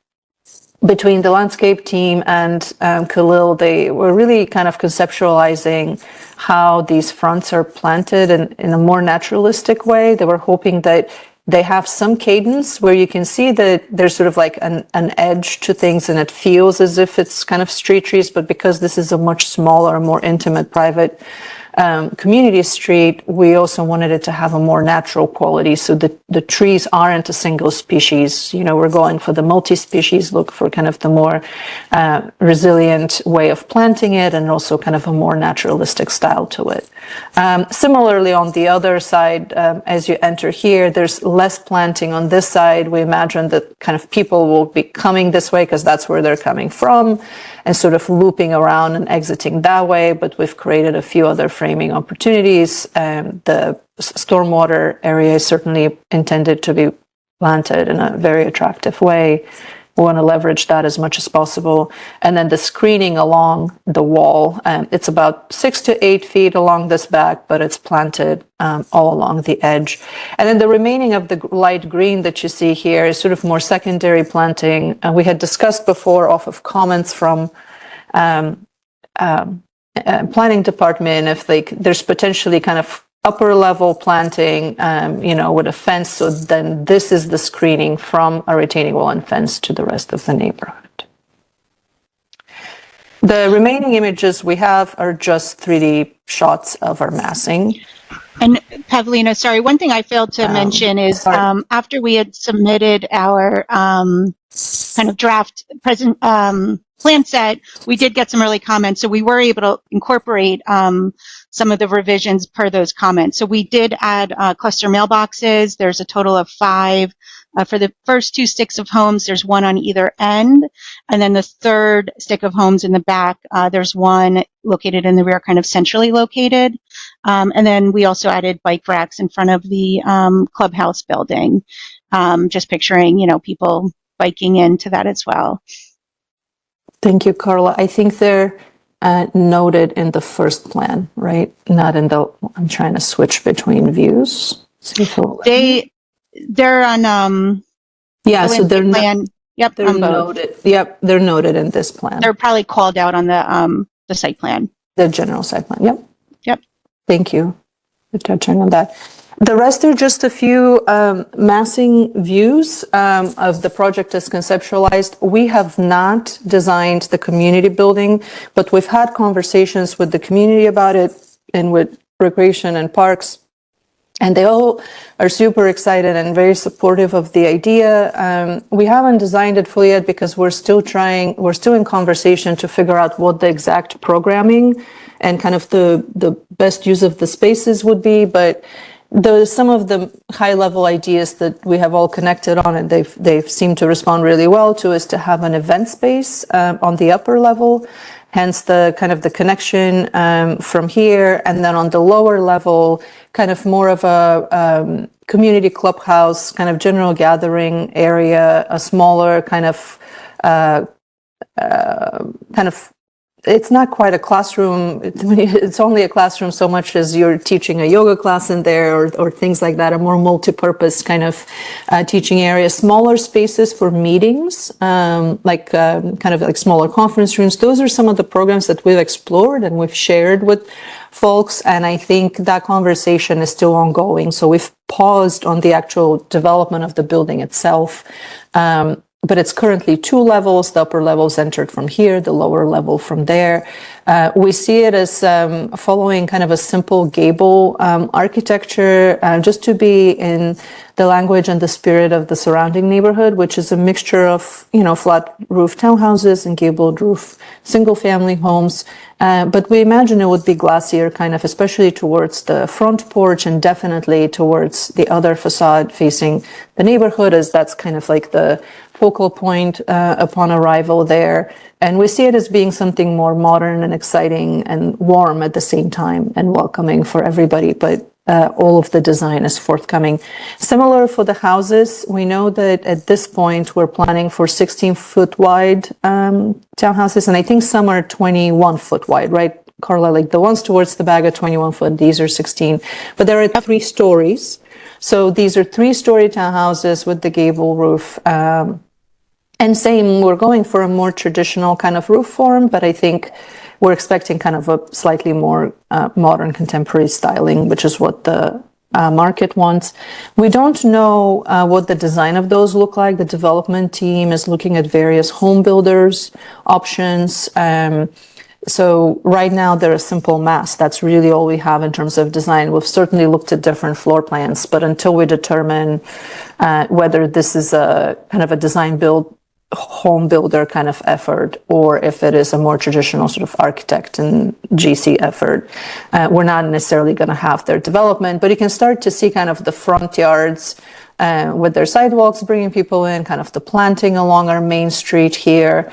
between the landscape team and Khalil, they were really kind of conceptualizing how these fronts are planted in a more naturalistic way. They were hoping that they have some cadence where you can see that there's sort of like an edge to things and it feels as if it's kind of street trees, but because this is a much smaller, more intimate, private community street, we also wanted it to have a more natural quality so that the trees aren't a single species. We're going for the multi-species look, for kind of the more resilient way of planting it, and also kind of a more naturalistic style to it. Similarly, on the other side, as you enter here, there's less planting on this side. We imagine that kind of people will be coming this way because that's where they're coming from, and sort of looping around and exiting that way. But we've created a few other framing opportunities. The stormwater area is certainly intended to be planted in a very attractive way. We want to leverage that as much as possible. And then the screening along the wall, it's about 6 to 8 feet along this back, but it's planted all along the edge. And then the remaining of the light green that you see here is sort of more secondary planting. We had discussed before off of comments from planning department, if there's potentially kind of upper level planting, with a fence. So then this is the screening from a retaining wall and fence to the rest of the neighborhood. The remaining images we have are just 3D shots of our massing. And Pavlina, sorry, one thing I failed to mention is after we had submitted our kind of draft plan set, we did get some early comments. So we were able to incorporate some of the revisions per those comments. So we did add cluster mailboxes. There's a total of 5. For the first 2 sticks of homes, there's 1 on either end. And then the third stick of homes in the back, there's 1 located in the rear, kind of centrally located. And then we also added bike racks in front of the clubhouse building. Just picturing, people biking into that as well. Thank you, Carla. I think there noted in the first plan, right? Not in the, I'm trying to switch between views. See if it'll- They're on yeah, the so they're landscape plan. Yep, they're on both. noted. Yep, they're noted in this plan. They're probably called out on the site plan. The general site plan. Yep. Yep. Thank you for touching on that. The rest are just a few massing views of the project as conceptualized. We have not designed the community building, but we've had conversations with the community about it and with recreation and parks. And they all are super excited and very supportive of the idea. We haven't designed it fully yet because we're still in conversation to figure out what the exact programming and kind of the best use of the spaces would be. But some of the high level ideas that we have all connected on and they've seemed to respond really well to is to have an event space on the upper level. Hence the kind of the connection from here, and then on the lower level, kind of more of a community clubhouse, kind of general gathering area, a smaller kind of it's not quite a classroom. It's only a classroom so much as you're teaching a yoga class in there or things like that, a more multi-purpose kind of teaching area. Smaller spaces for meetings, kind of like smaller conference rooms. Those are some of the programs that we've explored and we've shared with folks. And I think that conversation is still ongoing. So we've paused on the actual development of the building itself. But it's currently 2 levels. The upper level is entered from here, the lower level from there. We see it as following kind of a simple gable architecture, just to be in the language and the spirit of the surrounding neighborhood, which is a mixture of, flat roof townhouses and gabled roof single family homes. But we imagine it would be glassier, kind of, especially towards the front porch and definitely towards the other facade facing the neighborhood, as that's kind of like the focal point upon arrival there. And we see it as being something more modern and exciting and warm at the same time and welcoming for everybody. But all of the design is forthcoming. Similar for the houses, we know that at this point we're planning for 16-foot wide townhouses, and I think some are 21-foot wide, right, Carla? Like the ones towards the back are 21 foot, these are 16, but there are 3 stories. So these are 3-story townhouses with the gable roof. And same, we're going for a more traditional kind of roof form, but I think we're expecting kind of a slightly more modern contemporary styling, which is what the market wants. We don't know what the design of those look like. The development team is looking at various home builders options. So right now they're a simple mass. That's really all we have in terms of design. We've certainly looked at different floor plans, but until we determine whether this is a kind of a design build home builder kind of effort, or if it is a more traditional sort of architect and GC effort, we're not necessarily going to have their development, but you can start to see kind of the front yards with their sidewalks bringing people in, kind of the planting along our main street here.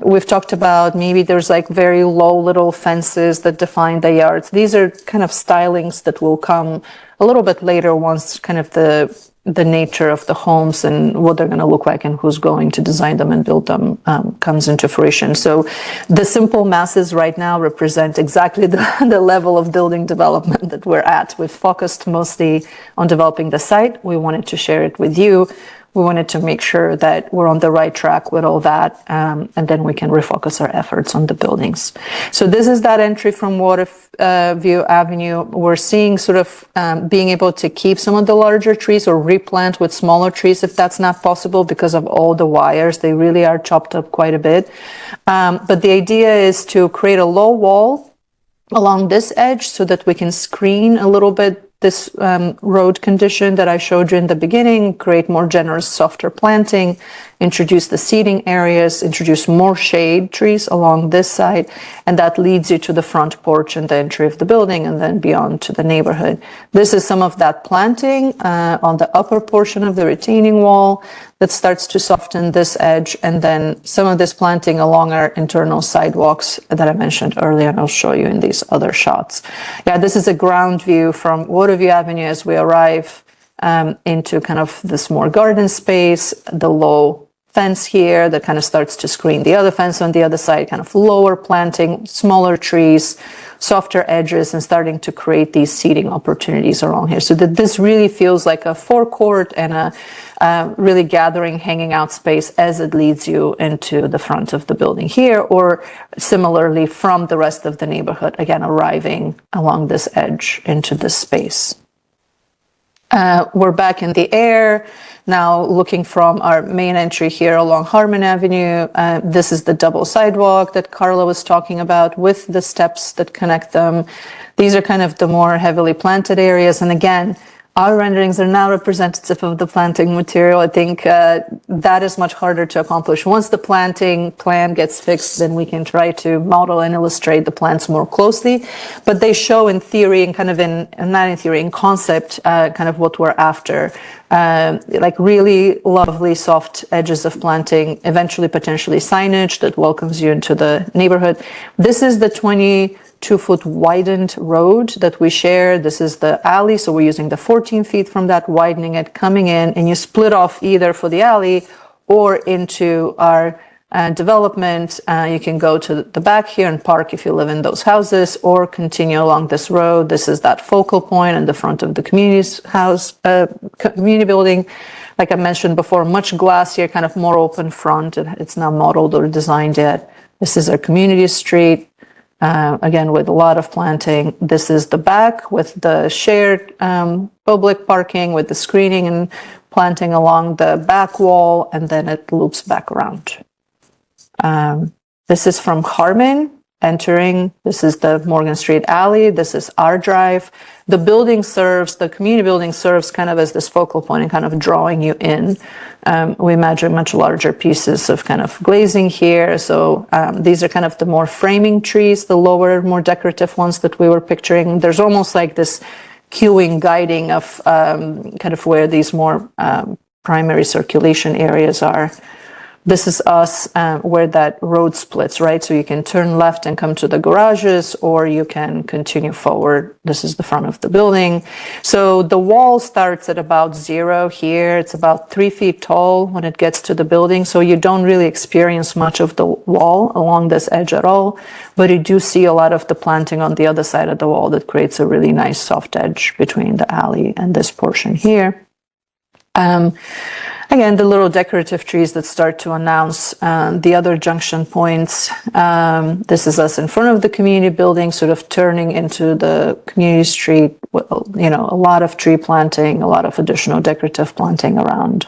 We've talked about maybe there's like very low little fences that define the yards. These are kind of stylings that will come a little bit later once kind of the nature of the homes and what they're going to look like and who's going to design them and build them comes into fruition. So the simple masses right now represent exactly the level of building development that we're at. We've focused mostly on developing the site. We wanted to share it with you. We wanted to make sure that we're on the right track with all that, and then we can refocus our efforts on the buildings. So this is that entry from Waterview Avenue. We're seeing sort of being able to keep some of the larger trees or replant with smaller trees if that's not possible because of all the wires. They really are chopped up quite a bit. But the idea is to create a low wall along this edge so that we can screen a little bit this road condition that I showed you in the beginning, create more generous, softer planting, introduce the seating areas, introduce more shade trees along this side, and that leads you to the front porch and the entry of the building and then beyond to the neighborhood. This is some of that planting on the upper portion of the retaining wall that starts to soften this edge, and then some of this planting along our internal sidewalks that I mentioned earlier, and I'll show you in these other shots. Yeah, this is a ground view from Waterview Avenue as we arrive into kind of this more garden space, the low fence here that kind of starts to screen the other fence on the other side, kind of lower planting, smaller trees, softer edges, and starting to create these seating opportunities along here. So that this really feels like a forecourt and a really gathering, hanging out space as it leads you into the front of the building here, or similarly from the rest of the neighborhood, again, arriving along this edge into this space. We're back in the air now, looking from our main entry here along Harmon Avenue. This is the double sidewalk that Carla was talking about with the steps that connect them. These are kind of the more heavily planted areas. And again, our renderings are now representative of the planting material. I think that is much harder to accomplish. Once the planting plan gets fixed, then we can try to model and illustrate the plants more closely. But they show in theory and kind of not in theory, in concept, kind of what we're after. Like really lovely soft edges of planting, eventually potentially signage that welcomes you into the neighborhood. This is the 22-foot widened road that we share. This is the alley, so we're using the 14 feet from that, widening it, coming in, and you split off either for the alley or into our development. You can go to the back here and park if you live in those houses, or continue along this road. This is that focal point in the front of the community's house, community building. Like I mentioned before, much glassier, kind of more open front. It's not modeled or designed yet. This is our community street. Again, with a lot of planting. This is the back with the shared public parking with the screening and planting along the back wall, and then it loops back around. This is from Harmon entering. This is the Morgan Street alley. This is our drive. The community building serves kind of as this focal point and kind of drawing you in. We imagine much larger pieces of kind of glazing here. So these are kind of the more framing trees, the lower, more decorative ones that we were picturing. There's almost like this cueing, guiding of kind of where these more primary circulation areas are. This is us where that road splits, right? So you can turn left and come to the garages, or you can continue forward. This is the front of the building. So the wall starts at about 0 here. It's about 3 feet tall when it gets to the building. So you don't really experience much of the wall along this edge at all, but you do see a lot of the planting on the other side of the wall that creates a really nice soft edge between the alley and this portion here. Again, the little decorative trees that start to announce the other junction points. This is us in front of the community building, sort of turning into the community street. You know, a lot of tree planting, a lot of additional decorative planting around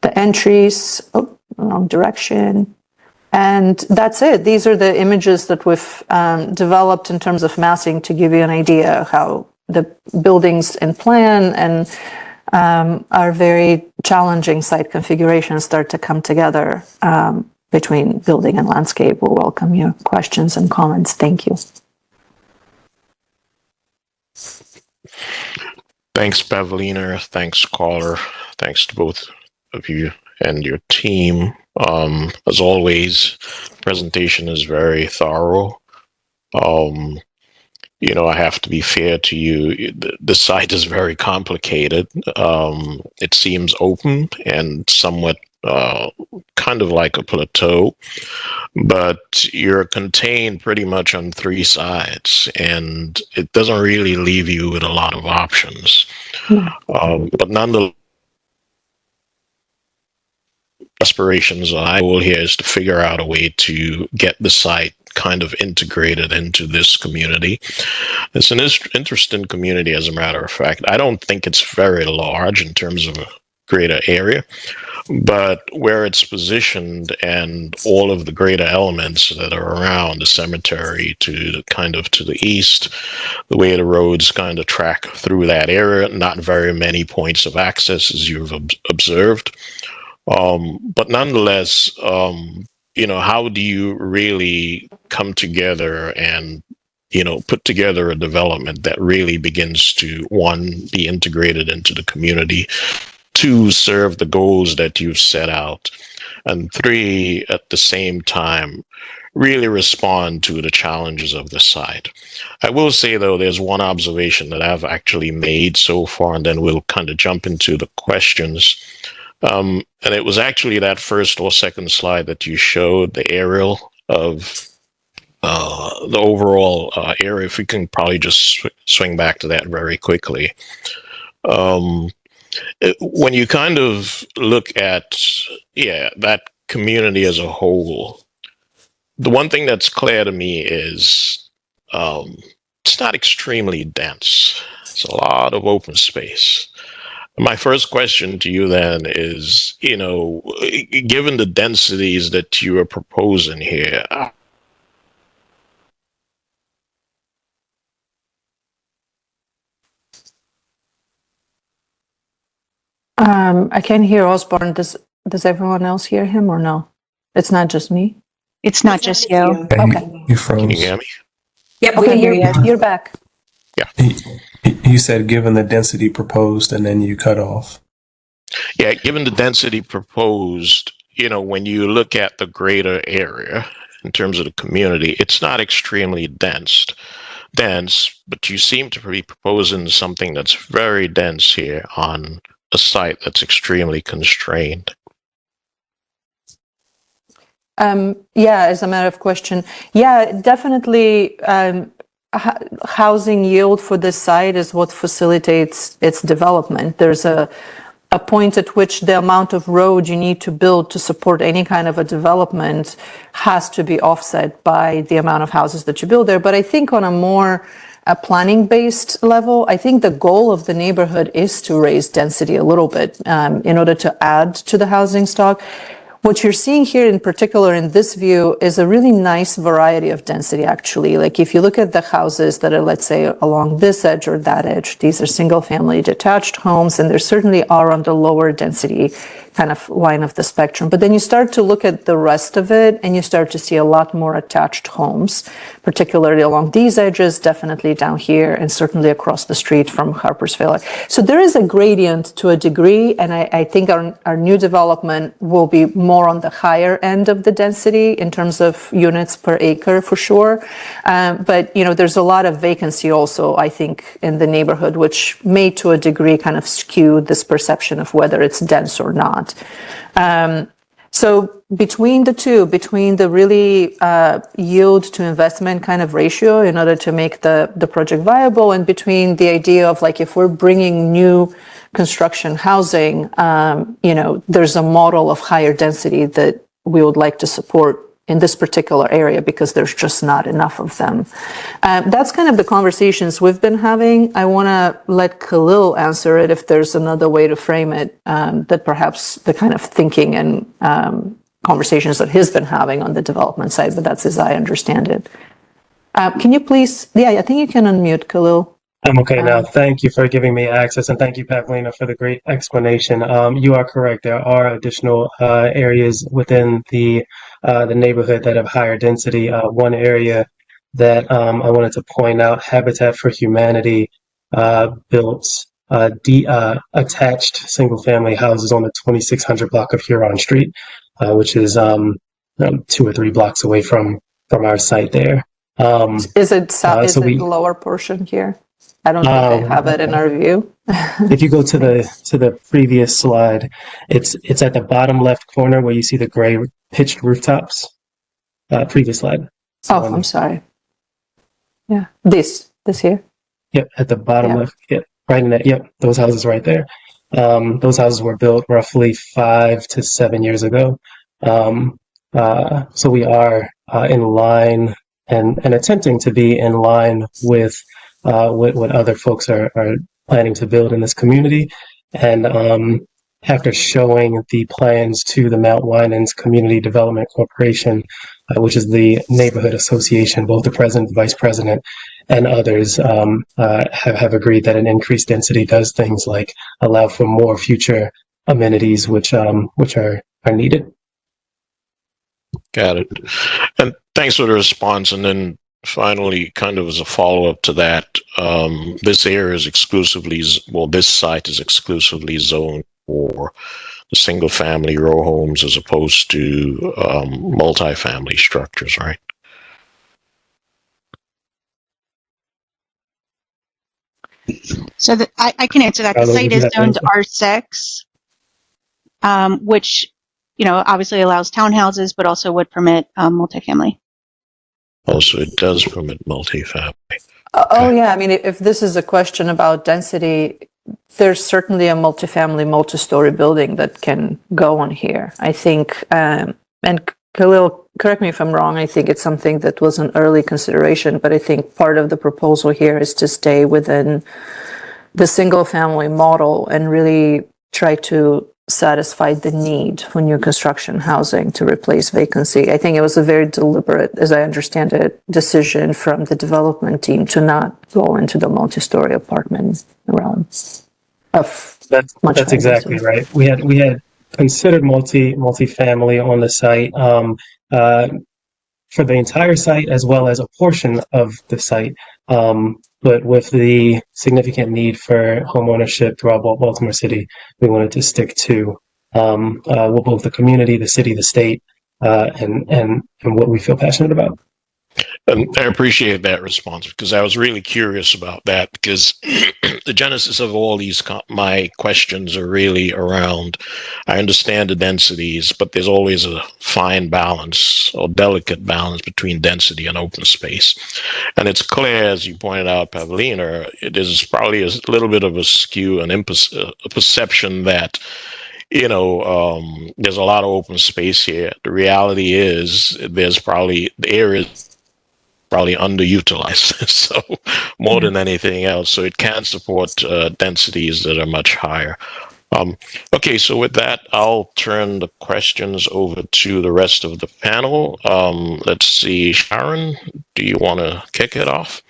the entries. Oh, wrong direction. And that's it. These are the images that we've developed in terms of massing to give you an idea how the buildings in plan and our very challenging site configurations start to come together between building and landscape. We'll welcome your questions and comments. Thank you. Thanks, Pavlina. Thanks, caller. Thanks to both of you and your team. As always, presentation is very thorough. You know, I have to be fair to you. The site is very complicated. It seems open and somewhat kind of like a plateau, but you're contained pretty much on 3 sides, and it doesn't really leave you with a lot of options. But nonetheless, aspirations I will here is to figure out a way to get the site kind of integrated into this community. It's an interesting community, as a matter of fact. I don't think it's very large in terms of a greater area, but where it's positioned and all of the greater elements that are around the cemetery to the east, the way the roads kind of track through that area, not very many points of access as you've observed. But nonetheless, you know, how do you really come together and, you know, put together a development that really begins to, 1, be integrated into the community, 2, serve the goals that you've set out, and 3, at the same time, really respond to the challenges of the site. I will say, though, there's one observation that I've actually made so far, and then we'll kind of jump into the questions. And it was actually that first or second slide that you showed, the aerial of the overall area. If we can probably just swing back to that very quickly. When you kind of look at, that community as a whole, the one thing that's clear to me is it's not extremely dense. It's a lot of open space. My first question to you then is, given the densities that you are proposing here, I can't hear Osborne. Does everyone else hear him or no? It's not just me? It's not just you. Yeah, Okay. you froze. can you hear me? Yep, we Okay, can hear you. you're back. You said given the density proposed, and then you cut off. Yeah, given the density proposed, when you look at the greater area in terms of the community, it's not extremely dense, but you seem to be proposing something that's very dense here on a site that's extremely constrained. Yeah, as a matter of question. Yeah, definitely. Housing yield for this site is what facilitates its development. There's a point at which the amount of road you need to build to support any kind of a development has to be offset by the amount of houses that you build there. But I think on a more planning-based level, I think the goal of the neighborhood is to raise density a little bit in order to add to the housing stock. What you're seeing here in particular in this view is a really nice variety of density, actually. Like if you look at the houses that are, let's say, along this edge or that edge, these are single-family detached homes, and they certainly are on the lower density kind of line of the spectrum. But then you start to look at the rest of it, and you start to see a lot more attached homes, particularly along these edges, definitely down here, and certainly across the street from Harper's Village. So there is a gradient to a degree, and I think our new development will be more on the higher end of the density in terms of units per acre for sure. But, there's a lot of vacancy also, I think, in the neighborhood, which may to a degree kind of skew this perception of whether it's dense or not. So between the two, between the really yield to investment kind of ratio in order to make the project viable, and between the idea of like if we're bringing new construction housing, there's a model of higher density that we would like to support in this particular area because there's just not enough of them. That's kind of the conversations we've been having. I want to let Khalil answer it if there's another way to frame it, that perhaps the kind of thinking and conversations that he's been having on the development side, but that's as I understand it. Can you please, I think you can unmute, Khalil. I'm okay now. Thank you for giving me access, and thank you, Pavlina, for the great explanation. You are correct. There are additional areas within the neighborhood that have higher density. One area that I wanted to point out, Habitat for Humanity built attached single-family houses on the 2600 block of Huron Street, which is 2 or 3 blocks away from our site there. Is it the lower portion here? I don't think I have it in our view. If you go to the previous slide, it's at the bottom left corner where you see the gray pitched rooftops. Previous slide. So, I'm sorry. Yeah, this here. Yep, at the bottom left. Yep, right in that. Yep, those houses right there. Those houses were built roughly 5 to 7 years ago. So we are in line and attempting to be in line with what other folks are planning to build in this community. And after showing the plans to the Mount Winans Community Development Corporation, which is the neighborhood association, both the president, the vice president, and others have agreed that an increased density does things like allow for more future amenities, which are needed. Got it. And thanks for the response. And then finally, kind of as a follow-up to that, this area is this site is exclusively zoned for the single-family row homes as opposed to multifamily structures, right? So I can answer that. The site is zoned R6. which, obviously allows townhouses, but also would permit multifamily. Also, it does permit multifamily. Oh, yeah. I mean, if this is a question about density, there's certainly a multifamily, multi-story building that can go on here. I think, and Khalil, correct me if I'm wrong, I think it's something that was an early consideration, but I think part of the proposal here is to stay within the single family model and really try to satisfy the need for new construction housing to replace vacancy. I think it was a very deliberate, as I understand it, decision from the development team to not go into the multi-story apartment realm. That's exactly right. We had considered multifamily on the site for the entire site as well as a portion of the site. But with the significant need for homeownership throughout Baltimore City, we wanted to stick to both the community, the city, the state, and what we feel passionate about. And I appreciate that response because I was really curious about that because the genesis of all these my questions are really around, I understand the densities, but there's always a fine balance or delicate balance between density and open space. And it's clear, as you pointed out, Pavlina, it is probably a little bit of a skew, a perception that there's a lot of open space here. The reality is there's probably the area probably underutilized, so more than anything else. So it can support densities that are much higher. Okay, so with that, I'll turn the questions over to the rest of the panel. Let's see, Sharon, do you want to kick it off?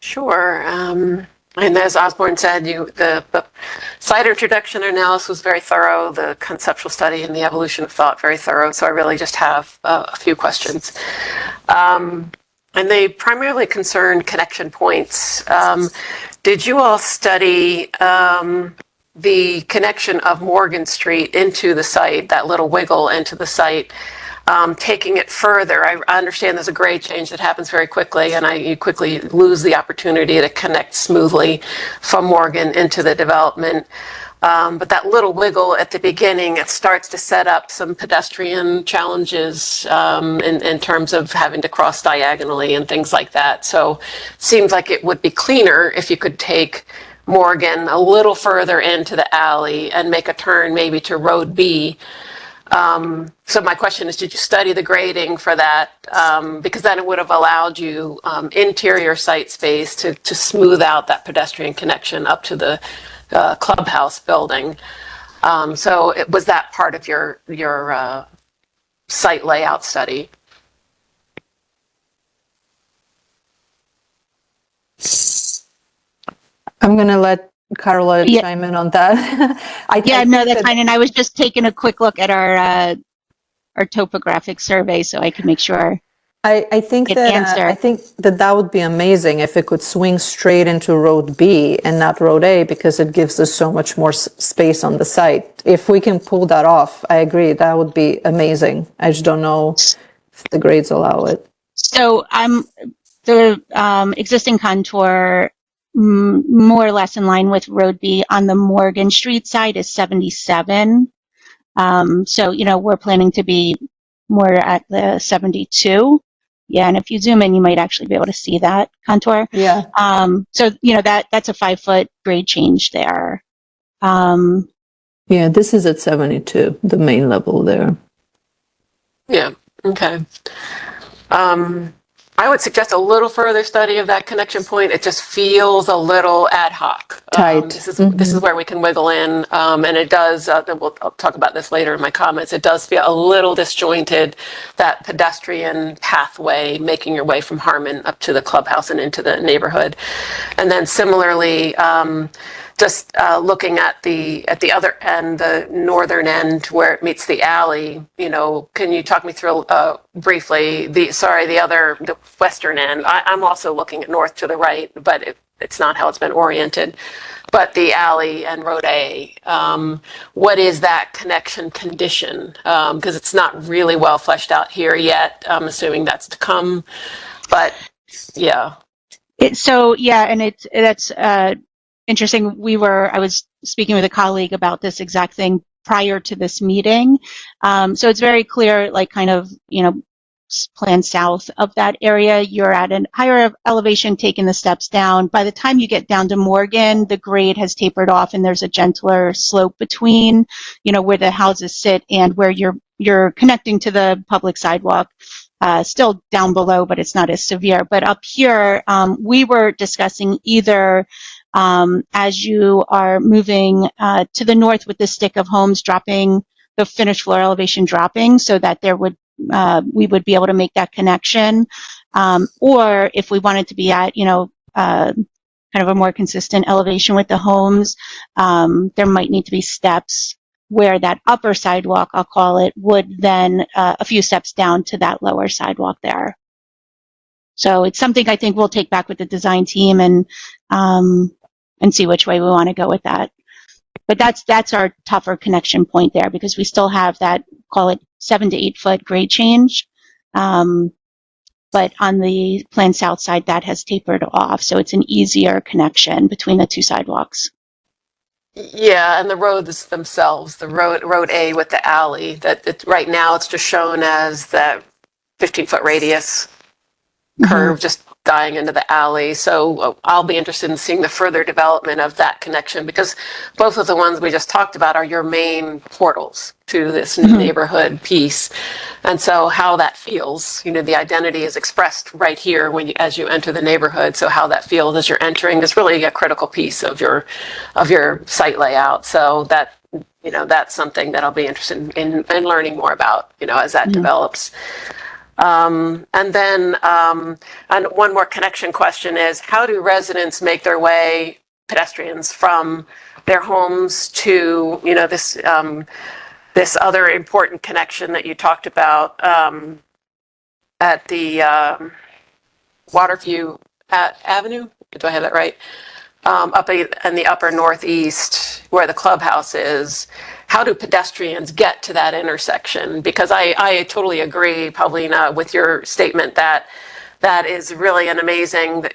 Sure. And as Osborne said, the site introduction analysis was very thorough, the conceptual study and the evolution of thought very thorough, so I really just have a few questions. And they primarily concern connection points. Did you all study the connection of Morgan Street into the site, that little wiggle into the site, taking it further? I understand there's a grade change that happens very quickly, and you quickly lose the opportunity to connect smoothly from Morgan into the development. But that little wiggle at the beginning, it starts to set up some pedestrian challenges in terms of having to cross diagonally and things like that. So it seems like it would be cleaner if you could take Morgan a little further into the alley and make a turn maybe to Road B. So my question is, did you study the grading for that? Because then it would have allowed you interior site space to smooth out that pedestrian connection up to the clubhouse building. So was that part of your site layout study? I'm going to let Carla chime in on that. That's fine. And I was just taking a quick look at our topographic survey so I could make sure. I think that would be amazing if it could swing straight into Road B and not Road A, because it gives us so much more space on the site. If we can pull that off, I agree, that would be amazing. I just don't know if the grades allow it. So the existing contour, more or less in line with Road B on the Morgan Street side, is 77. So we're planning to be more at the 72. Yeah, and if you zoom in, you might actually be able to see that contour. Yeah. So that's a 5-foot grade change there. Yeah, this is at 72, the main level there. Yeah. Okay. I would suggest a little further study of that connection point. It just feels a little ad hoc. Tight. This is where we can wiggle in, and it does. I'll talk about this later in my comments. It does feel a little disjointed. That pedestrian pathway making your way from Harmon up to the clubhouse and into the neighborhood, and then similarly. Just looking at the other end, the northern end where it meets the alley, can you talk me through briefly the western end? I'm also looking at north to the right, but it's not how it's been oriented. But the alley and Road A, what is that connection condition? Because it's not really well fleshed out here yet. I'm assuming that's to come, but yeah. That's interesting. I was speaking with a colleague about this exact thing prior to this meeting. So it's very clear, like kind of, plan south of that area, you're at a higher elevation, taking the steps down. By the time you get down to Morgan, the grade has tapered off and there's a gentler slope between, where the houses sit and where you're connecting to the public sidewalk. Still down below, but it's not as severe. But up here, we were discussing either as you are moving to the north with the stick of homes dropping, the finished floor elevation dropping, so that we would be able to make that connection. Or if we wanted to be at, kind of a more consistent elevation with the homes, there might need to be steps where that upper sidewalk, I'll call it, would then a few steps down to that lower sidewalk there. So it's something I think we'll take back with the design team and see which way we want to go with that. But that's our tougher connection point there, because we still have that, call it 7 to 8 foot grade change. But on the plan south side, that has tapered off. So it's an easier connection between the two sidewalks. Yeah, and the roads themselves, the road A with the alley, right now it's just shown as that 15-foot radius curve just dying into the alley. So I'll be interested in seeing the further development of that connection, because both of the ones we just talked about are your main portals to this new neighborhood piece. And so how that feels, the identity is expressed right here as you enter the neighborhood. So how that feels as you're entering is really a critical piece of your site layout. So that's something that I'll be interested in learning more about, as that develops. And then and one more connection question is, how do residents make their way, pedestrians, from their homes to, this other important connection that you talked about at the Waterview Avenue? Do I have that right? Up in the upper northeast where the clubhouse is. How do pedestrians get to that intersection? Because I totally agree, Paulina, with your statement that is really an amazing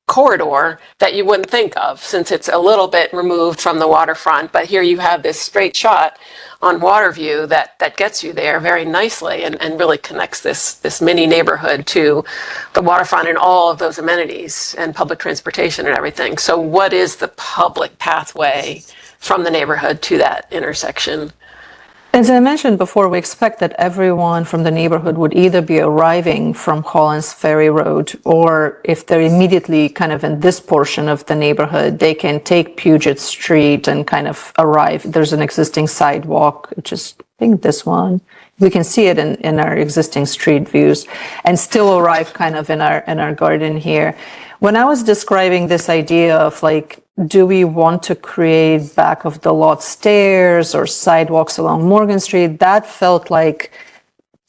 corridor that you wouldn't think of, since it's a little bit removed from the waterfront. But here you have this straight shot on Waterview that gets you there very nicely and really connects this mini neighborhood to the waterfront and all of those amenities and public transportation and everything. So what is the public pathway from the neighborhood to that intersection? As I mentioned before, we expect that everyone from the neighborhood would either be arriving from Collins Ferry Road, or if they're immediately kind of in this portion of the neighborhood, they can take Puget Street and kind of arrive. There's an existing sidewalk, which is, I think, this one. We can see it in our existing street views, and still arrive kind of in our garden here. When I was describing this idea of like, do we want to create back of the lot stairs or sidewalks along Morgan Street, that felt like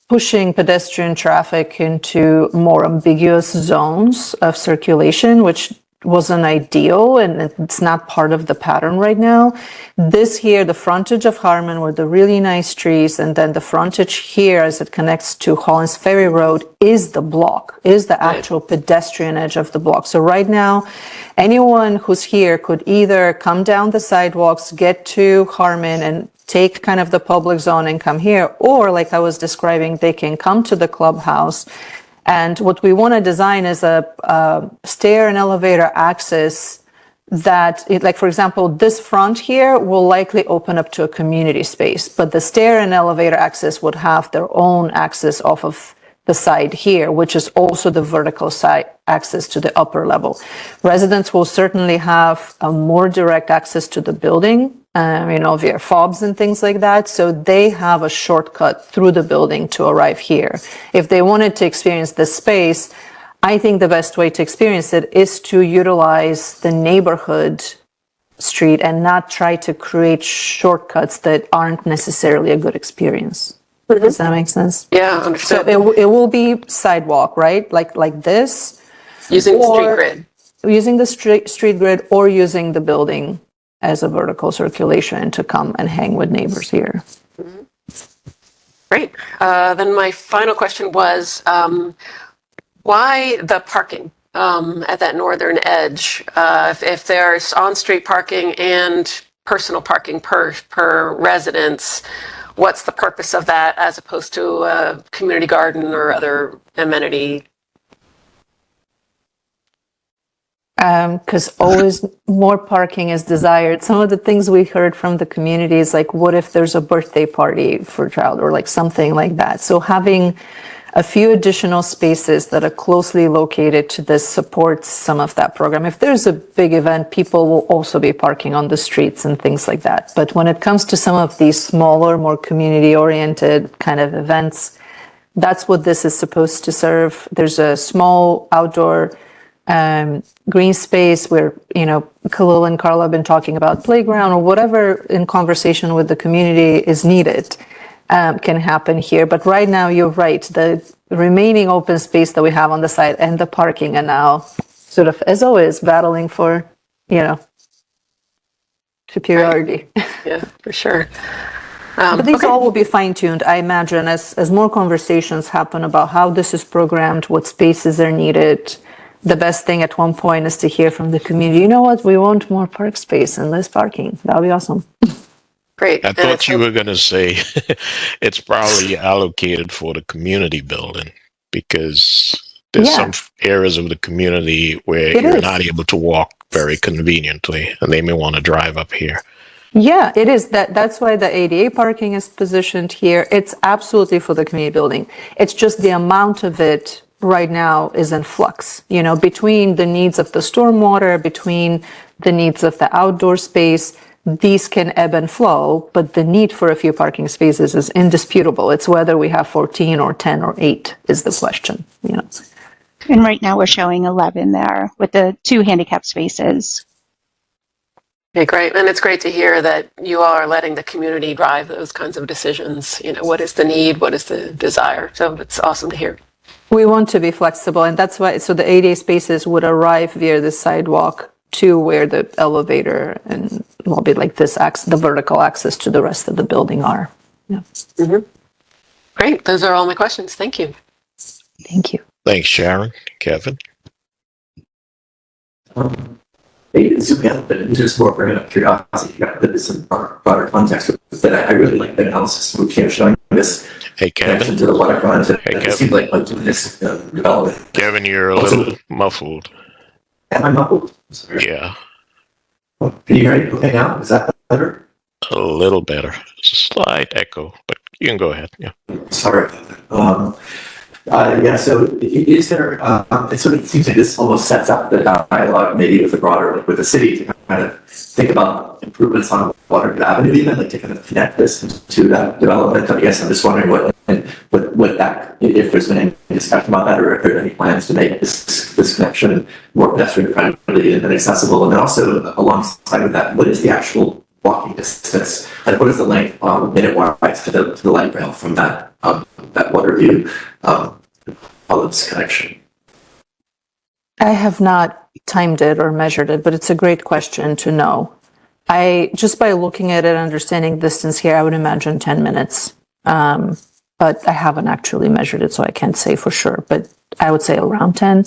pushing pedestrian traffic into more ambiguous zones of circulation, which wasn't ideal, and it's not part of the pattern right now. This here, the frontage of Harmon with the really nice trees, and then the frontage here as it connects to Collins Ferry Road is the block, is the actual pedestrian edge of the block. So right now, anyone who's here could either come down the sidewalks, get to Harmon and take kind of the public zone and come here, or like I was describing, they can come to the clubhouse. And what we want to design is a stair and elevator access that, like, for example, this front here will likely open up to a community space, but the stair and elevator access would have their own access off of the side here, which is also the vertical side access to the upper level. Residents will certainly have a more direct access to the building, via fobs and things like that. So they have a shortcut through the building to arrive here. If they wanted to experience this space, I think the best way to experience it is to utilize the neighborhood street and not try to create shortcuts that aren't necessarily a good experience. Does that make sense? Yeah, understood. So it will be sidewalk, right? Like this. Using the street grid. Using the street grid, or using the building as a vertical circulation to come and hang with neighbors here. Great. Then my final question was, why the parking at that northern edge? If there's on-street parking and personal parking per residence, what's the purpose of that as opposed to a community garden or other amenity? Because always more parking is desired. Some of the things we heard from the community is like, what if there's a birthday party for a child or like something like that? So having a few additional spaces that are closely located to this supports some of that program. If there's a big event, people will also be parking on the streets and things like that. But when it comes to some of these smaller, more community-oriented kind of events, that's what this is supposed to serve. There's a small outdoor green space where, you know, Khalil and Carla have been talking about playground or whatever in conversation with the community is needed can happen here. But right now, you're right. The remaining open space that we have on the site and the parking are now sort of, as always, battling for, you know, superiority. Yeah, for sure. But these Okay. all will be fine-tuned, I imagine, as more conversations happen about how this is programmed, what spaces are needed. The best thing at one point is to hear from the community, you know what, we want more park space and less parking. That'll be awesome. Great. I And thought it's you were going to say it's probably allocated for the community building because there's Yeah. some areas of the community where It you're is. not able to walk very conveniently, and they may want to drive up here. Yeah, it is. That's why the ADA parking is positioned here. It's absolutely for the community building. It's just the amount of it right now is in flux, you know, between the needs of the stormwater, between the needs of the outdoor space. These can ebb and flow, but the need for a few parking spaces is indisputable. It's whether we have 14 or 10 or 8 is the question, you know. And right now we're showing 11 there with the 2 handicap spaces. Okay, great. And it's great to hear that you all are letting the community drive those kinds of decisions. You know, what is the need? What is the desire? So it's awesome to hear. We want to be flexible, and that's why, so the ADA spaces would arrive via the sidewalk to where the elevator and will be like this the vertical access to the rest of the building are. Yeah. Great. Those are all my questions. Thank you. Thank you. Thanks, Sharon. Kevin? Hey, zooming out a bit, just more for curiosity, you got this in broader context, but I really like the analysis which you're showing this Hey, connection Kevin? to the waterfront. Hey, It Kevin. seems like this development. Kevin, you're a little muffled. Am I muffled? Sorry. Yeah, Can you hear me okay now? Is that better? a little better. It's a slight echo, but you can go ahead. Yeah. Sorry. Yeah, so is there, it sort of seems like this almost sets up the dialogue maybe with the broader, like with the city to kind of think about improvements on Waterford Avenue even, like to kind of connect this to that development. I guess I'm just wondering what that, if there's been any discussion about that or if there are any plans to make this connection more pedestrian friendly and accessible. And then also alongside with that, what is the actual walking distance? Like what is the length minute-wise to the light rail from that water view Olive's connection? I have not timed it or measured it, but it's a great question to know. Just by looking at it, understanding distance here, I would imagine 10 minutes. But I haven't actually measured it, so I can't say for sure, but I would say around 10.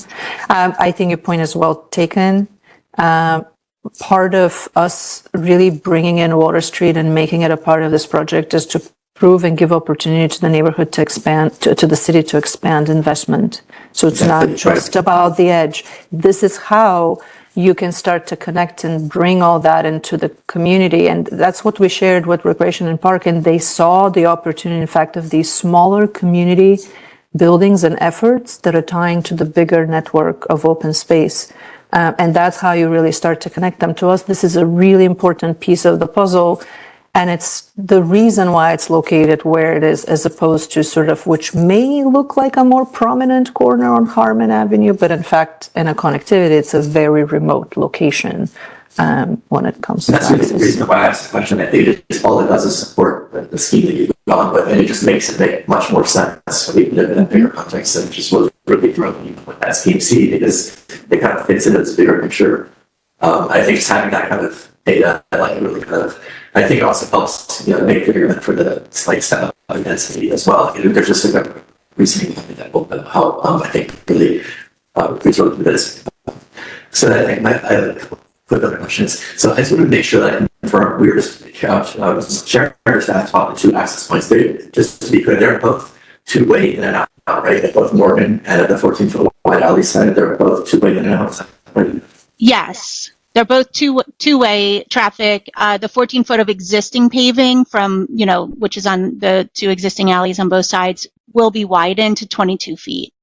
I think your point is well taken. Part of us really bringing in Water Street and making it a part of this project is to prove and give opportunity to the neighborhood to expand, to the city to expand investment. So it's not just about the edge. This is how you can start to connect and bring all that into the community. And that's what we shared with Recreation and Park. And they saw the opportunity, in fact, of these smaller community buildings and efforts that are tying to the bigger network of open space. And that's how you really start to connect them to us. This is a really important piece of the puzzle. And it's the reason why it's located where it is, as opposed to sort of, which may look like a more prominent corner on Harmon Avenue, but in fact, in a connectivity, it's a very remote location when it comes to That's the reason why I asked the question. I think all it does is support the scheme that you've gone with, and it just makes it make much more sense when you live in a bigger context. And just was really thrilling with that scheme C because it kind of fits into this bigger picture. I think just having that kind of data, really kind of, I think it also helps, make the argument for the slight step up in density as well. There's just a reasoning behind that book that how I think really resorted to this. So I think I have a couple of other questions. So I just want to make sure that confirm, we were just sharing our staff about the two access points. They, just to be clear, they're both two-way in and out, right? At both Morgan and at the 14-foot wide alley side, they're both two-way in and out. Right? Yes, they're both two-way traffic. The 14-foot of existing paving from, which is on the two existing alleys on both sides, will be widened to 22 feet.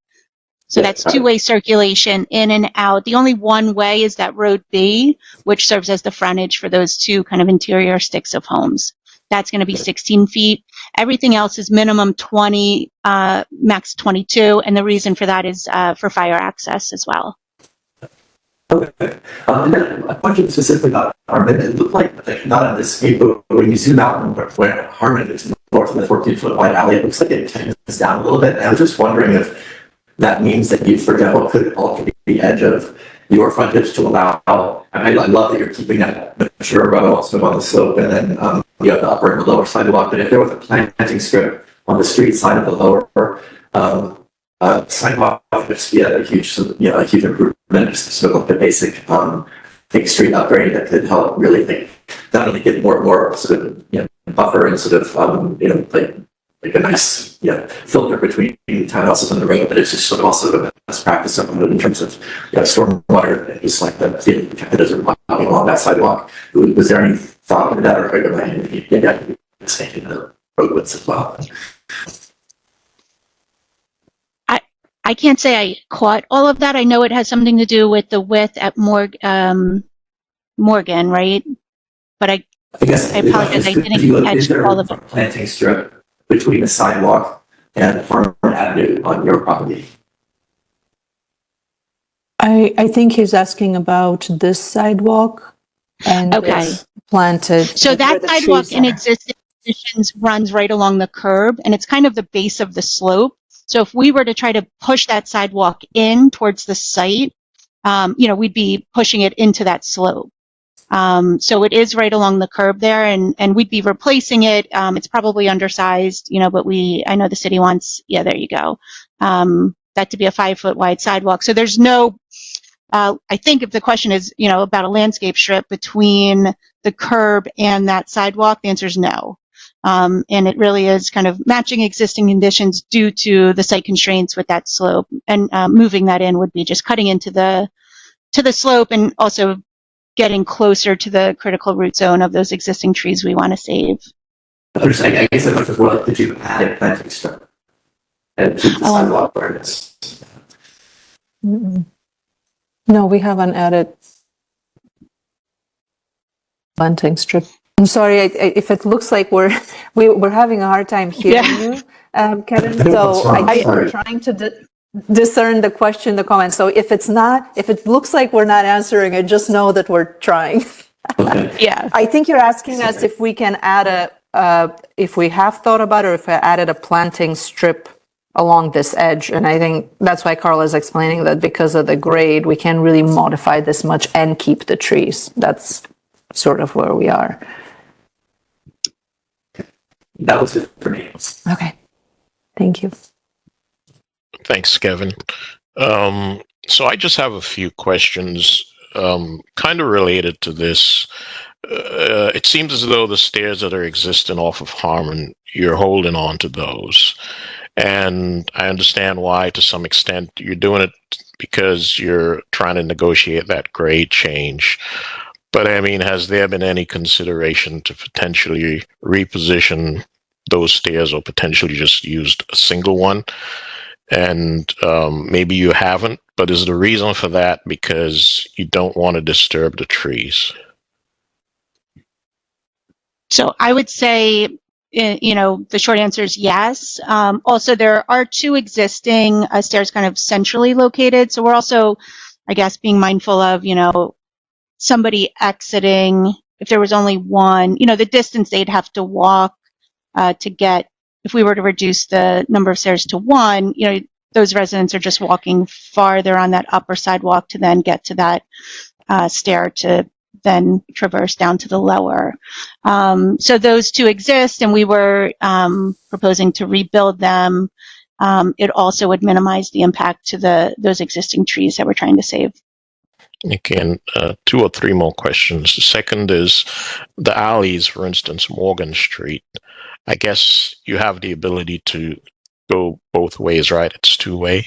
So that's two-way circulation in and out. The only one way is that Road B, which serves as the frontage for those two kind of interior sticks of homes. That's going to be 16 feet. Everything else is minimum 20, max 22. And the reason for that is for fire access as well. Okay. And then a question specifically about Harmon. It looked like not on this screen, but when you zoom out where Harmon is north of the 14-foot wide alley, it looks like it tends down a little bit. And I was just wondering if that means that you, for example, could alter the edge of your frontage to allow, I love that you're keeping that mature road also on the slope, and then you have the upper and the lower sidewalk, but if there was a planting strip on the street side of the lower sidewalk, would just be a huge improvement, just sort of like a basic street upgrade that could help really not only get more sort of buffer and sort of like a nice filter between townhouses on the road, but it's just sort of also a best practice in terms of stormwater, and just like the competitors are walking along that sidewalk. Was there any thought into that, or maybe taking the road widths as well? I can't say I caught all of that. I know it has something to do with the width at Morgan, right? But I apologize, I didn't catch all of it. Planting strip between the sidewalk and Farmer Avenue on your property. I think he's asking about this sidewalk and it's planted. So that sidewalk in existing conditions runs right along the curb, and it's kind of the base of the slope. So if we were to try to push that sidewalk in towards the site, we'd be pushing it into that slope. So it is right along the curb there, and we'd be replacing it. It's probably undersized, but I know the city wants, there you go, that to be a 5-foot wide sidewalk. So there's no, I think if the question is, about a landscape strip between the curb and that sidewalk, the answer is no. And it really is kind of matching existing conditions due to the site constraints with that slope, and moving that in would be just cutting into the slope and also getting closer to the critical root zone of those existing trees we want to save. I guess the question is, well, did you add a planting strip and keep the sidewalk where it is? No, we haven't added planting strip. I'm sorry if it looks like we're having a hard time hearing you, Kevin. So I'm trying to discern the question, the comment. So if it looks like we're not answering it, just know that we're trying. Okay. Yeah. I think you're asking us if we can add if we have thought about it, or if I added a planting strip along this edge. And I think that's why Carla is explaining that because of the grade, we can't really modify this much and keep the trees. That's sort of where we are. That was it for me. Okay. Thank you. Thanks, Kevin. So I just have a few questions kind of related to this. It seems as though the stairs that are existing off of Harmon, you're holding on to those. And I understand why, to some extent. You're doing it because you're trying to negotiate that grade change. But I mean, has there been any consideration to potentially reposition those stairs, or potentially just used a single one? And maybe you haven't, but is the reason for that because you don't want to disturb the trees? So I would say, the short answer is yes. Also, there are two existing stairs kind of centrally located. So we're also, I guess, being mindful of, somebody exiting, if there was only one, the distance they'd have to walk to get, if we were to reduce the number of stairs to one, those residents are just walking farther on that upper sidewalk to then get to that stair to then traverse down to the lower. So those two exist, and we were proposing to rebuild them. It also would minimize the impact to those existing trees that we're trying to save. Again, two or three more questions. The second is the alleys, for instance, Morgan Street. I guess you have the ability to go both ways, right? It's two-way.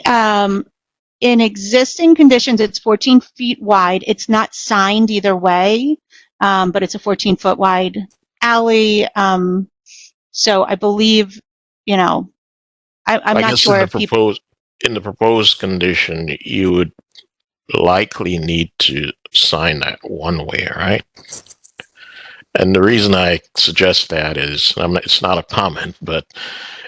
In existing conditions, it's 14 feet wide. It's not signed either way, but it's a 14-foot wide alley. So I believe, I'm I not guess sure if people. in the proposed condition, you would likely need to sign that one way, right? And the reason I suggest that is, it's not a comment, but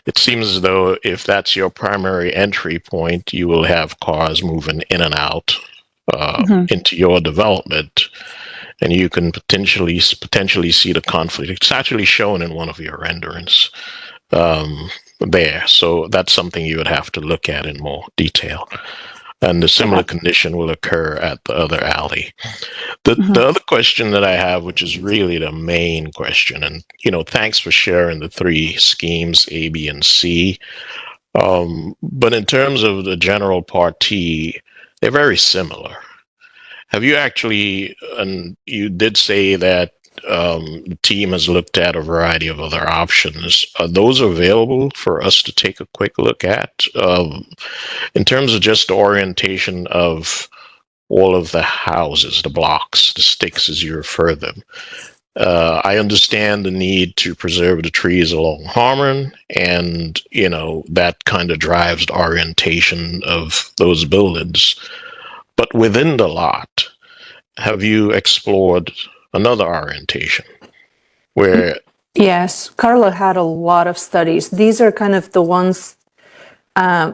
it seems as though if that's your primary entry point, you will have cars moving in and out into your development, and you can potentially see the conflict. It's actually shown in one of your renderings there, so that's something you would have to look at in more detail. And the similar condition will occur at the other alley. The other question that I have, which is really the main question, and thanks for sharing the three schemes, A, B, and C. But in terms of the general Part T, they're very similar. Have you actually, and you did say that the team has looked at a variety of other options. Are those available for us to take a quick look at? In terms of just the orientation of all of the houses, the blocks, the sticks as you refer them. I understand the need to preserve the trees along Harmon, and that kind of drives the orientation of those buildings. But within the lot, have you explored another orientation where? Yes, Carla had a lot of studies. These are kind of the ones.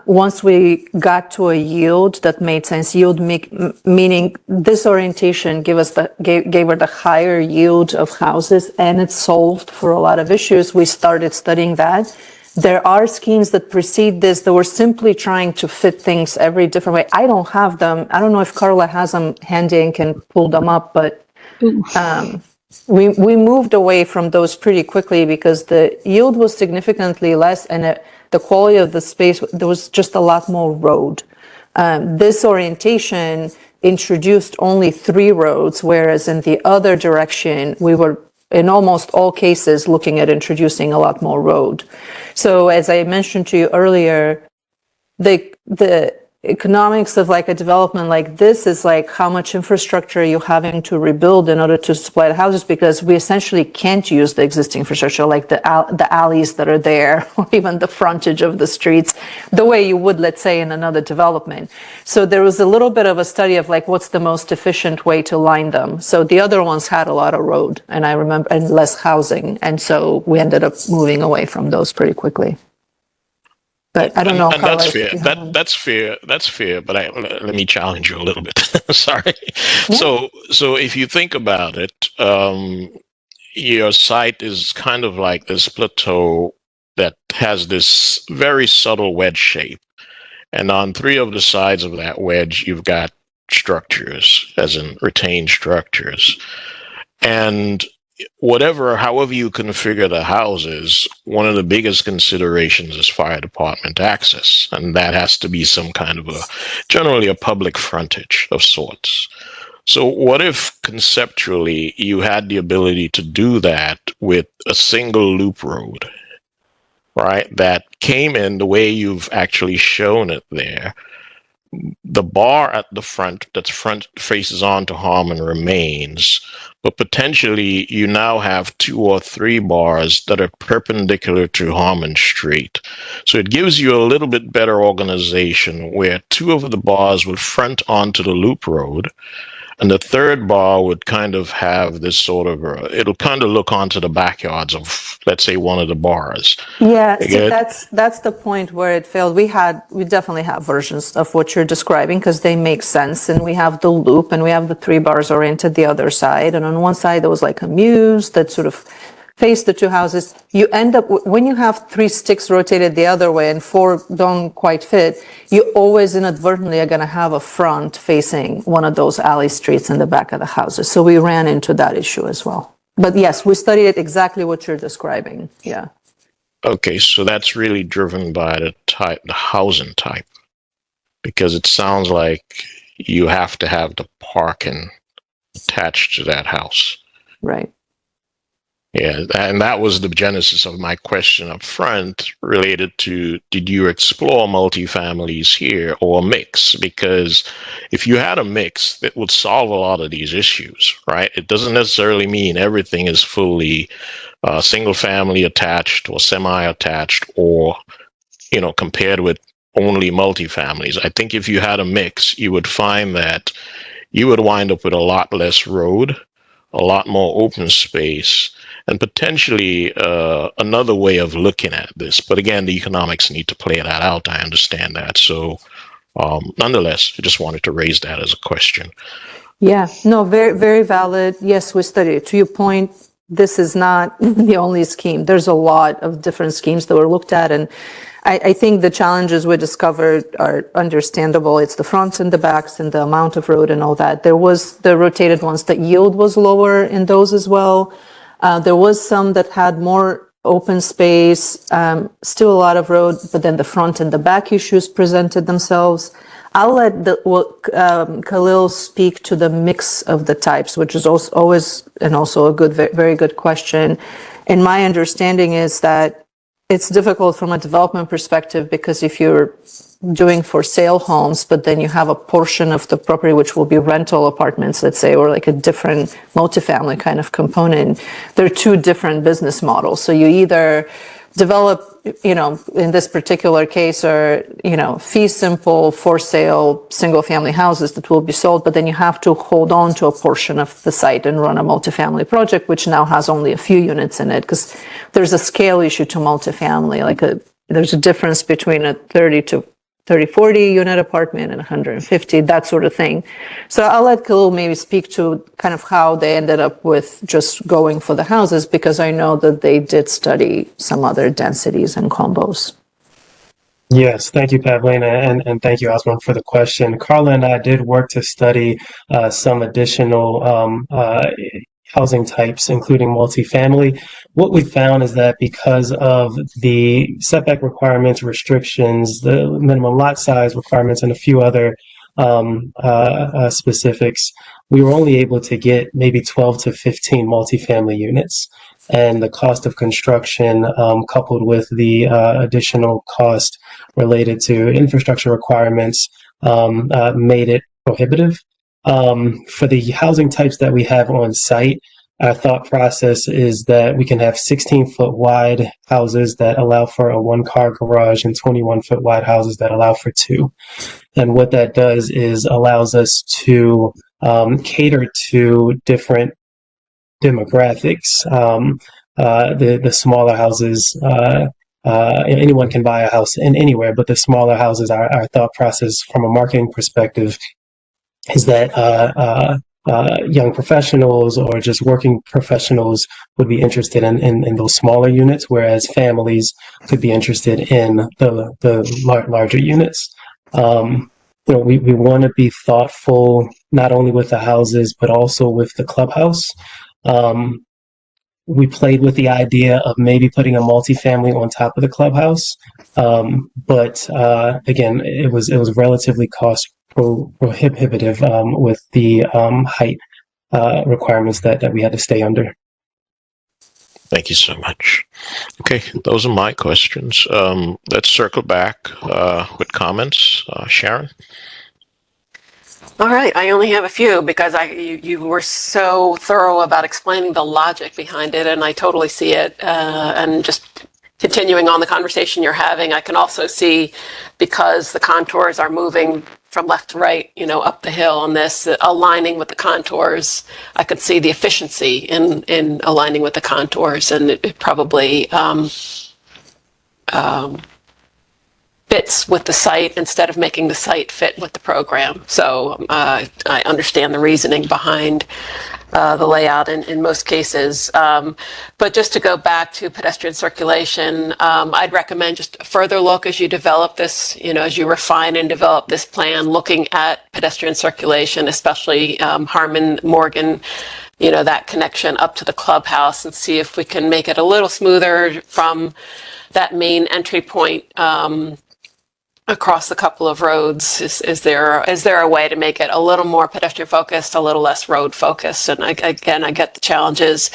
Once we got to a yield that made sense, meaning this orientation gave her the higher yield of houses, and it solved for a lot of issues. We started studying that. There are schemes that precede this that were simply trying to fit things every different way. I don't have them. I don't know if Carla has them handy and can pull them up, but we moved away from those pretty quickly because the yield was significantly less, and the quality of the space, there was just a lot more road. This orientation introduced only 3 roads, whereas in the other direction, we were in almost all cases looking at introducing a lot more road. So as I mentioned to you earlier, the economics of like a development like this is like how much infrastructure you're having to rebuild in order to supply the houses, because we essentially can't use the existing infrastructure like the alleys that are there or even the frontage of the streets the way you would, let's say, in another development. So there was a little bit of a study of like what's the most efficient way to line them. So the other ones had a lot of road, and I remember, and less housing, and so we ended up moving away from those pretty quickly. But I don't know. And that's fair. That's fair. That's fair. But let me challenge you a little bit. Sorry. Yeah. So if you think about it, your site is kind of like this plateau that has this very subtle wedge shape, and on 3 of the sides of that wedge, you've got structures, as in retained structures, and however you configure the houses, one of the biggest considerations is fire department access, and that has to be some kind of generally a public frontage of sorts. So what if conceptually you had the ability to do that with a single loop road, right? That came in the way you've actually shown it there. The bar at the front faces onto Harmon remains, but potentially you now have 2 or 3 bars that are perpendicular to Harmon Street. So it gives you a little bit better organization where 2 of the bars would front onto the loop road, and the 3rd bar would kind of have this sort of, it'll kind of look onto the backyards of, let's say, one of the bars. Yeah, see, that's the point where it failed. We definitely have versions of what you're describing because they make sense. And we have the loop and we have the 3 bars oriented the other side. And on one side, there was like a muse that sort of face the 2 houses. You end up, when you have 3 sticks rotated the other way and 4 don't quite fit, you always inadvertently are going to have a front facing one of those alley streets in the back of the houses. So we ran into that issue as well. But yes, we studied it exactly what you're describing. Yeah. Okay, so that's really driven by the housing type. because it sounds like you have to have the parking attached to that house. Right. Yeah, and that was the genesis of my question up front related to, did you explore multifamilies here or a mix? Because if you had a mix, it would solve a lot of these issues, right? It doesn't necessarily mean everything is fully single family attached or semi-attached, or, compared with only multifamilies. I think if you had a mix, you would find that you would wind up with a lot less road, a lot more open space, and potentially another way of looking at this. But again, the economics need to play that out. I understand that. So nonetheless, I just wanted to raise that as a question. Yeah, no, very, very valid. Yes, we studied it. To your point, this is not the only scheme. There's a lot of different schemes that were looked at. And I think the challenges we discovered are understandable. It's the fronts and the backs and the amount of road and all that. There was the rotated ones that yield was lower in those as well. There was some that had more open space, still a lot of road, but then the front and the back issues presented themselves. I'll let Khalil speak to the mix of the types, which is always and also a good, very good question. And my understanding is that it's difficult from a development perspective, because if you're doing for sale homes, but then you have a portion of the property which will be rental apartments, let's say, or like a different multifamily kind of component, they're two different business models. So you either develop, in this particular case, or, fee simple for sale single family houses that will be sold, but then you have to hold on to a portion of the site and run a multifamily project, which now has only a few units in it, because there's a scale issue to multifamily. There's a difference between a 40 unit apartment and 150, that sort of thing. So I'll let Khalil maybe speak to kind of how they ended up with just going for the houses, because I know that they did study some other densities and combos. Yes, thank you, Pavlina, and thank you, Osman, for the question. Carla and I did work to study some additional housing types, including multifamily. What we found is that because of the setback requirements, restrictions, the minimum lot size requirements, and a few other specifics, we were only able to get maybe 12 to 15 multifamily units. And the cost of construction, coupled with the additional cost related to infrastructure requirements, made it prohibitive. For the housing types that we have on site, our thought process is that we can have 16-foot wide houses that allow for a 1-car garage and 21-foot wide houses that allow for 2. And what that does is allows us to cater to different demographics. The smaller houses, anyone can buy a house in anywhere, but the smaller houses, our thought process from a marketing perspective is that young professionals or just working professionals would be interested in those smaller units, whereas families could be interested in the larger units. We want to be thoughtful not only with the houses but also with the clubhouse. We played with the idea of maybe putting a multifamily on top of the clubhouse, but again, it was relatively cost prohibitive with the height requirements that we had to stay under. Thank you so much. Okay, those are my questions. Let's circle back with comments. Sharon? All right, I only have a few because you were so thorough about explaining the logic behind it, and I totally see it. And just continuing on the conversation you're having, I can also see, because the contours are moving from left to right, up the hill on this, aligning with the contours, I could see the efficiency in aligning with the contours, and it probably fits with the site instead of making the site fit with the program. So I understand the reasoning behind the layout in most cases. But just to go back to pedestrian circulation, I'd recommend just a further look as you develop this, as you refine and develop this plan, looking at pedestrian circulation, especially Harmon, Morgan, that connection up to the clubhouse, and see if we can make it a little smoother from that main entry point across a couple of roads. Is there a way to make it a little more pedestrian focused, a little less road focused? And I get the challenges.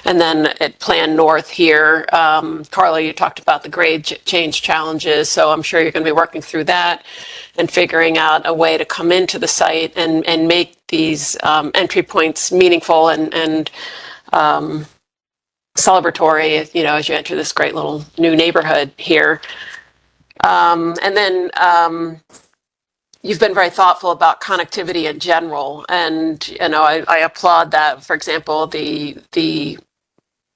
And then at Plan North here, Carla, you talked about the grade change challenges, so I'm sure you're going to be working through that and figuring out a way to come into the site and make these entry points meaningful and celebratory, you know, as you enter this great little new neighborhood here. And then you've been very thoughtful about connectivity in general, and you know I applaud that. For example, the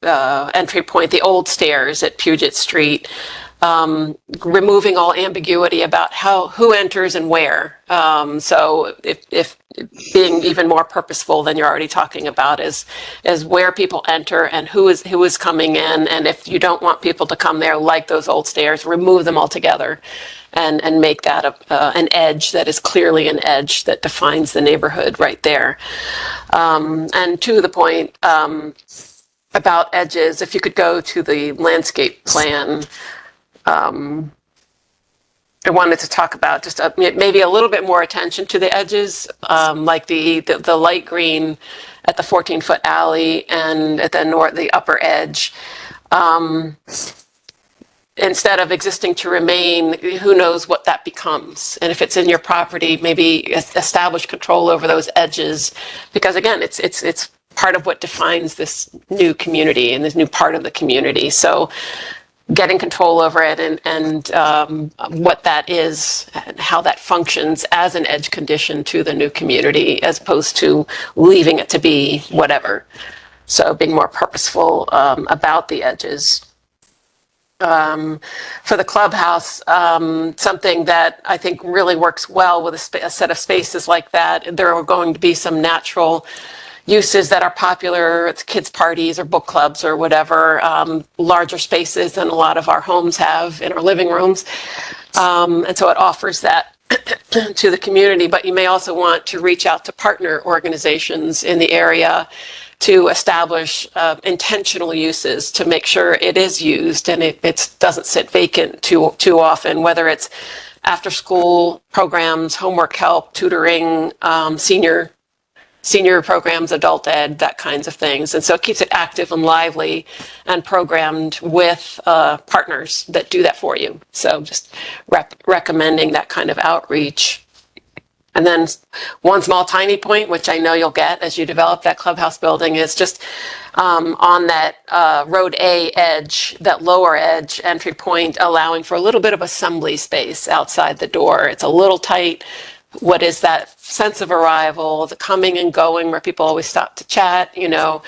entry point, the old stairs at Puget Street, removing all ambiguity about who enters and where. So if being even more purposeful than you're already talking about is where people enter and who is coming in, and if you don't want people to come there like those old stairs, remove them altogether and make that an edge that is clearly an edge that defines the neighborhood right there. And to the point about edges, if you could go to the landscape plan, I wanted to talk about just maybe a little bit more attention to the edges, like the light green at the 14-foot alley and at the upper edge. Instead of existing to remain, who knows what that becomes? And if it's in your property, maybe establish control over those edges, because again, it's part of what defines this new community and this new part of the community. So getting control over it and what that is and how that functions as an edge condition to the new community, as opposed to leaving it to be whatever. So being more purposeful about the edges. For the clubhouse, something that I think really works well with a set of spaces like that, there are going to be some natural uses that are popular. It's kids' parties or book clubs or whatever, larger spaces than a lot of our homes have in our living rooms. And so it offers that to the community, but you may also want to reach out to partner organizations in the area to establish intentional uses to make sure it is used and it doesn't sit vacant too often, whether it's after school programs, homework help, tutoring, senior programs, adult ed, that kinds of things. And so it keeps it active and lively and programmed with partners that do that for you. So just recommending that kind of outreach. And then one small tiny point, which I know you'll get as you develop that clubhouse building, is just on that Road A edge, that lower edge entry point, allowing for a little bit of assembly space outside the door. It's a little tight. What is that sense of arrival, the coming and going where people always stop to chat, you know,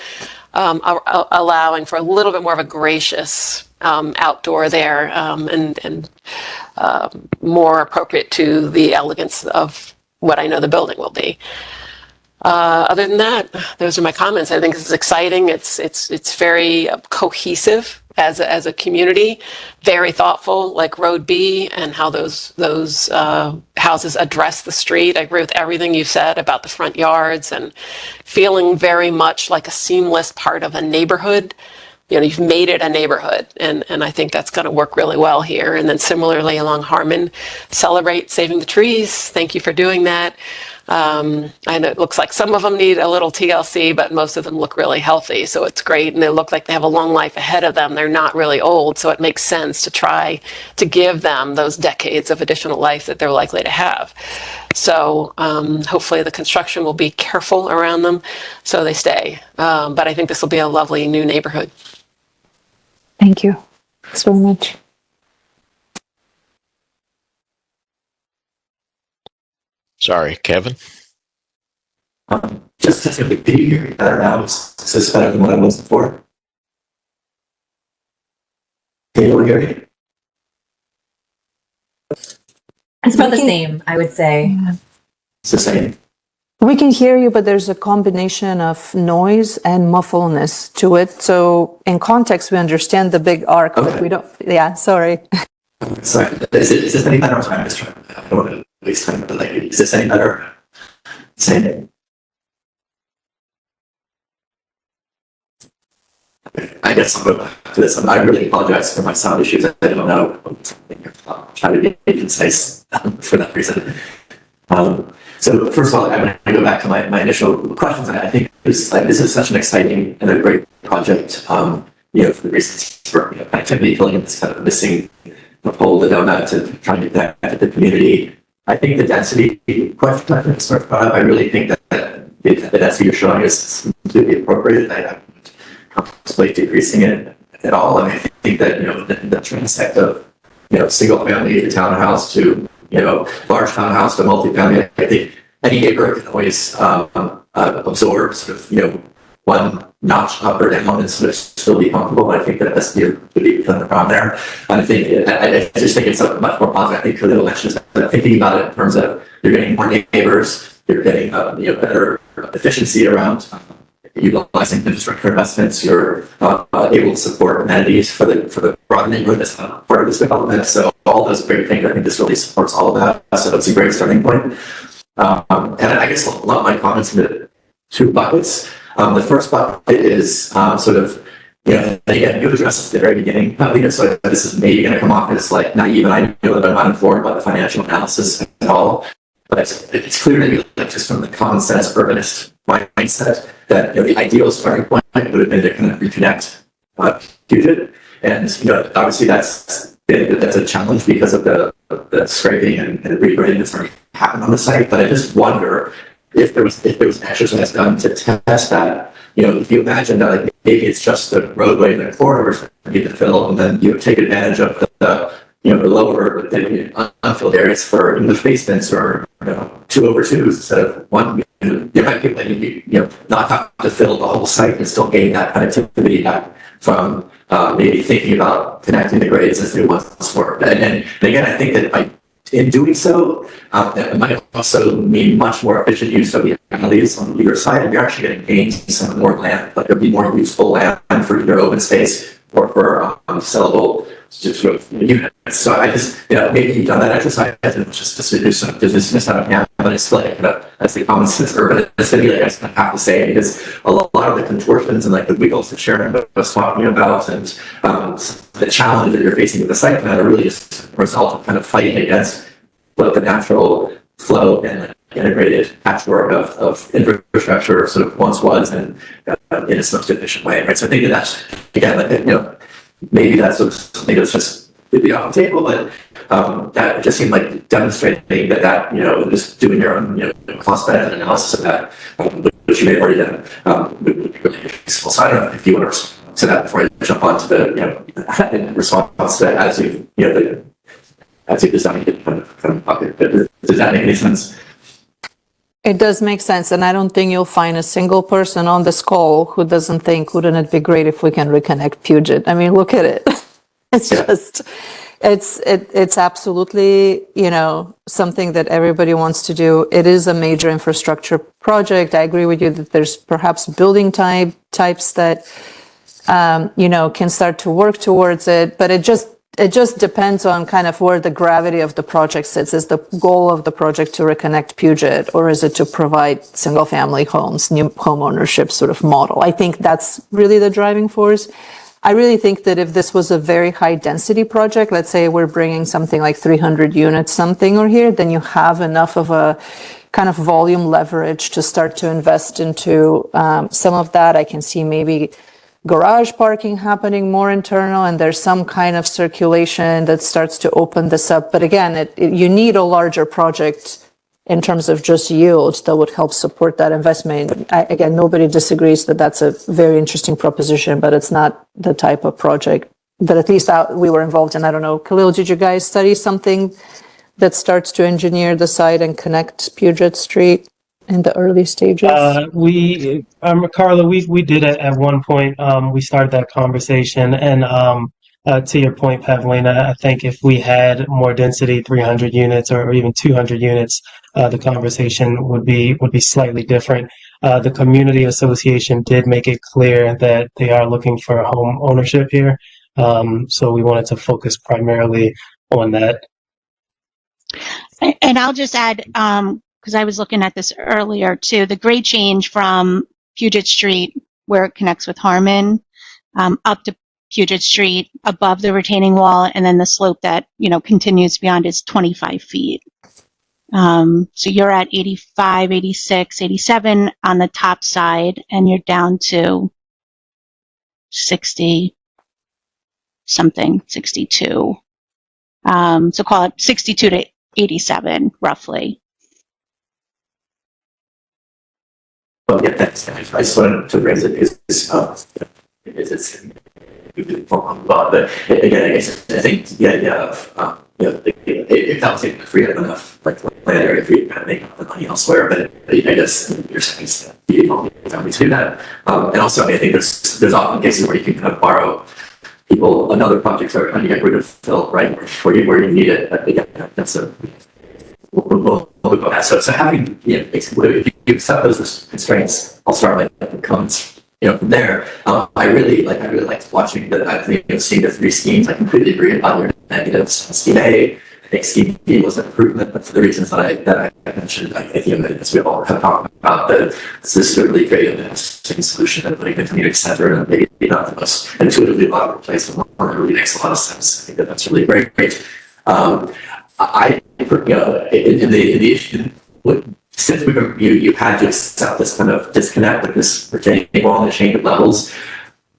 allowing for a little bit more of a gracious outdoor there and more appropriate to the elegance of what I know the building will be. Other than that, those are my comments. I think this is exciting. It's very cohesive as a community, very thoughtful, like Road B and how those houses address the street. I agree with everything you said about the front yards and feeling very much like a seamless part of a neighborhood. You know, you've made it a neighborhood, and I think that's going to work really well here. And then similarly along Harmon, celebrate saving the trees. Thank you for doing that. I know it looks like some of them need a little TLC, but most of them look really healthy, so it's great, and they look like they have a long life ahead of them. They're not really old, so it makes sense to try to give them those decades of additional life that they're likely to have. So hopefully the construction will be careful around them so they stay. But I think this will be a lovely new neighborhood. Thank you so much. Sorry, Kevin. Just to simply be here better now. Is this better than what I was before? Can you hear me? It's about the same, I would say. Yeah. It's the same. We can hear you, but there's a combination of noise and muffledness to it. So in context, we understand the big arc, but we don't. Yeah, sorry. Sorry. Is this any better? I'm just trying. I don't want to waste time, but like, is this any better? Same. I guess I'll go back to this. I really apologize for my sound issues. I don't know. I'll try to be concise for that reason. So first of all, I'm going to go back to my initial questions. I think this is such an exciting and a great project. For the reasons for activity filling in this kind of missing hole that I'm at to try and get that to the community. I think the density question I really think that the density you're showing is completely appropriate. I wouldn't contemplate decreasing it at all. And I think that the transect of single family to townhouse to large townhouse to multifamily. I think any neighborhood can always absorb sort of one notch up or down and sort of still be comfortable. I think that that's the problem there. And I just think it's much more positive. I think Khalil mentioned that thinking about it in terms of you're getting more neighbors, you're getting better efficiency around utilizing infrastructure investments. You're able to support amenities for the broader neighborhood that's not part of this development. So all those great things. I think this really supports all of that. So it's a great starting point. And I guess I'll lump my comments into two buckets. The first bucket is sort of, and again, you addressed at the very beginning, so this is maybe going to come off as like naive, and I know that I'm not informed by the financial analysis at all, but it's clear to me, just from the common sense urbanist mindset, that the ideal starting point would have been to kind of reconnect Puget, and obviously that's a challenge because of the scraping and regrading that's already happened on the site. But I just wonder if there was an exercise done to test that. If you imagine that like maybe it's just the roadway and the corridors that need to fill, and then you take advantage of the lower unfilled areas for English basements or 2/2s instead of one. You might be able to not have to fill the whole site and still gain that connectivity back from maybe thinking about connecting the grades as they once were. And again, I think that in doing so, it might also mean much more efficient use of the amenities on either side. And you're actually going to gain some more land, but there'll be more useful land for either open space or for sellable sort of units. So I just, maybe you've done that exercise and just to do some business out of hand, but it's like, that's the common sense urban. It's going to be like, I have to say, because a lot of the contortions and like the wiggles that Sharon was talking about and the challenges that you're facing with the site plan are really just a result of kind of fighting against what the natural flow and integrated patchwork of infrastructure sort of once was and in its most efficient way, right? So I think that's, again, maybe that's something that's just be off the table, but that just seemed like demonstrating that just doing your own cost benefit analysis of that, which you may have already done, would be really useful. So I don't know if you want to respond to that before I jump on to the in response to that as you design it. Does that make any sense? It does make sense, and I don't think you'll find a single person on this call who doesn't think, wouldn't it be great if we can reconnect Puget? I mean, look at it. It's just, it's absolutely, something that everybody wants to do. It is a major infrastructure project. I agree with you that there's perhaps building types that, can start to work towards it, but it just depends on kind of where the gravity of the project sits. Is the goal of the project to reconnect Puget, or is it to provide single family homes, new home ownership sort of model? I think that's really the driving force. I really think that if this was a very high density project, let's say we're bringing something like 300 units something or here, then you have enough of a kind of volume leverage to start to invest into some of that. I can see maybe garage parking happening more internal, and there's some kind of circulation that starts to open this up. But again, you need a larger project in terms of just yield that would help support that investment. Again, nobody disagrees that that's a very interesting proposition, but it's not the type of project that at least we were involved in. I don't know, Khalil, did you guys study something that starts to engineer the site and connect Puget Street in the early stages? Carla, we did it at one point. We started that conversation, and to your point, Pavlina, I think if we had more density, 300 units or even 200 units, the conversation would be slightly different. The community association did make it clear that they are looking for home ownership here, so we wanted to focus primarily on that. And I'll just add, because I was looking at this earlier too, the grade change from Puget Street where it connects with Harmon up to Puget Street above the retaining wall, and then the slope that, continues beyond is 25 feet. So you're at 85, 86, 87 on the top side, and you're down to 60 something, 62. So call it 62 to 87, roughly. Oh, yeah, thanks. I just wanted to raise it because it's but again, I guess I think the idea of it sounds like free up enough like land area for you to kind of make the money elsewhere, but I guess you're saying you don't allow me to do that. And also, I think there's often cases where you can kind of borrow people, another projects are trying to get rid of fill, right, where you need it. Again, that's a we'll go back. So having basically if you accept those constraints, I'll start like comments. From there, I really liked watching I think seeing the three schemes. I completely agree about your negatives. Scheme A, I think scheme B was an improvement, but for the reasons that I mentioned, I think as we all have talked about, this is a really great solution and putting the community center and maybe not the most intuitively logical place in the world really makes a lot of sense. I think that's really great. I in the issue. Since you've had to accept this kind of disconnect with this retaining wall and the change of levels,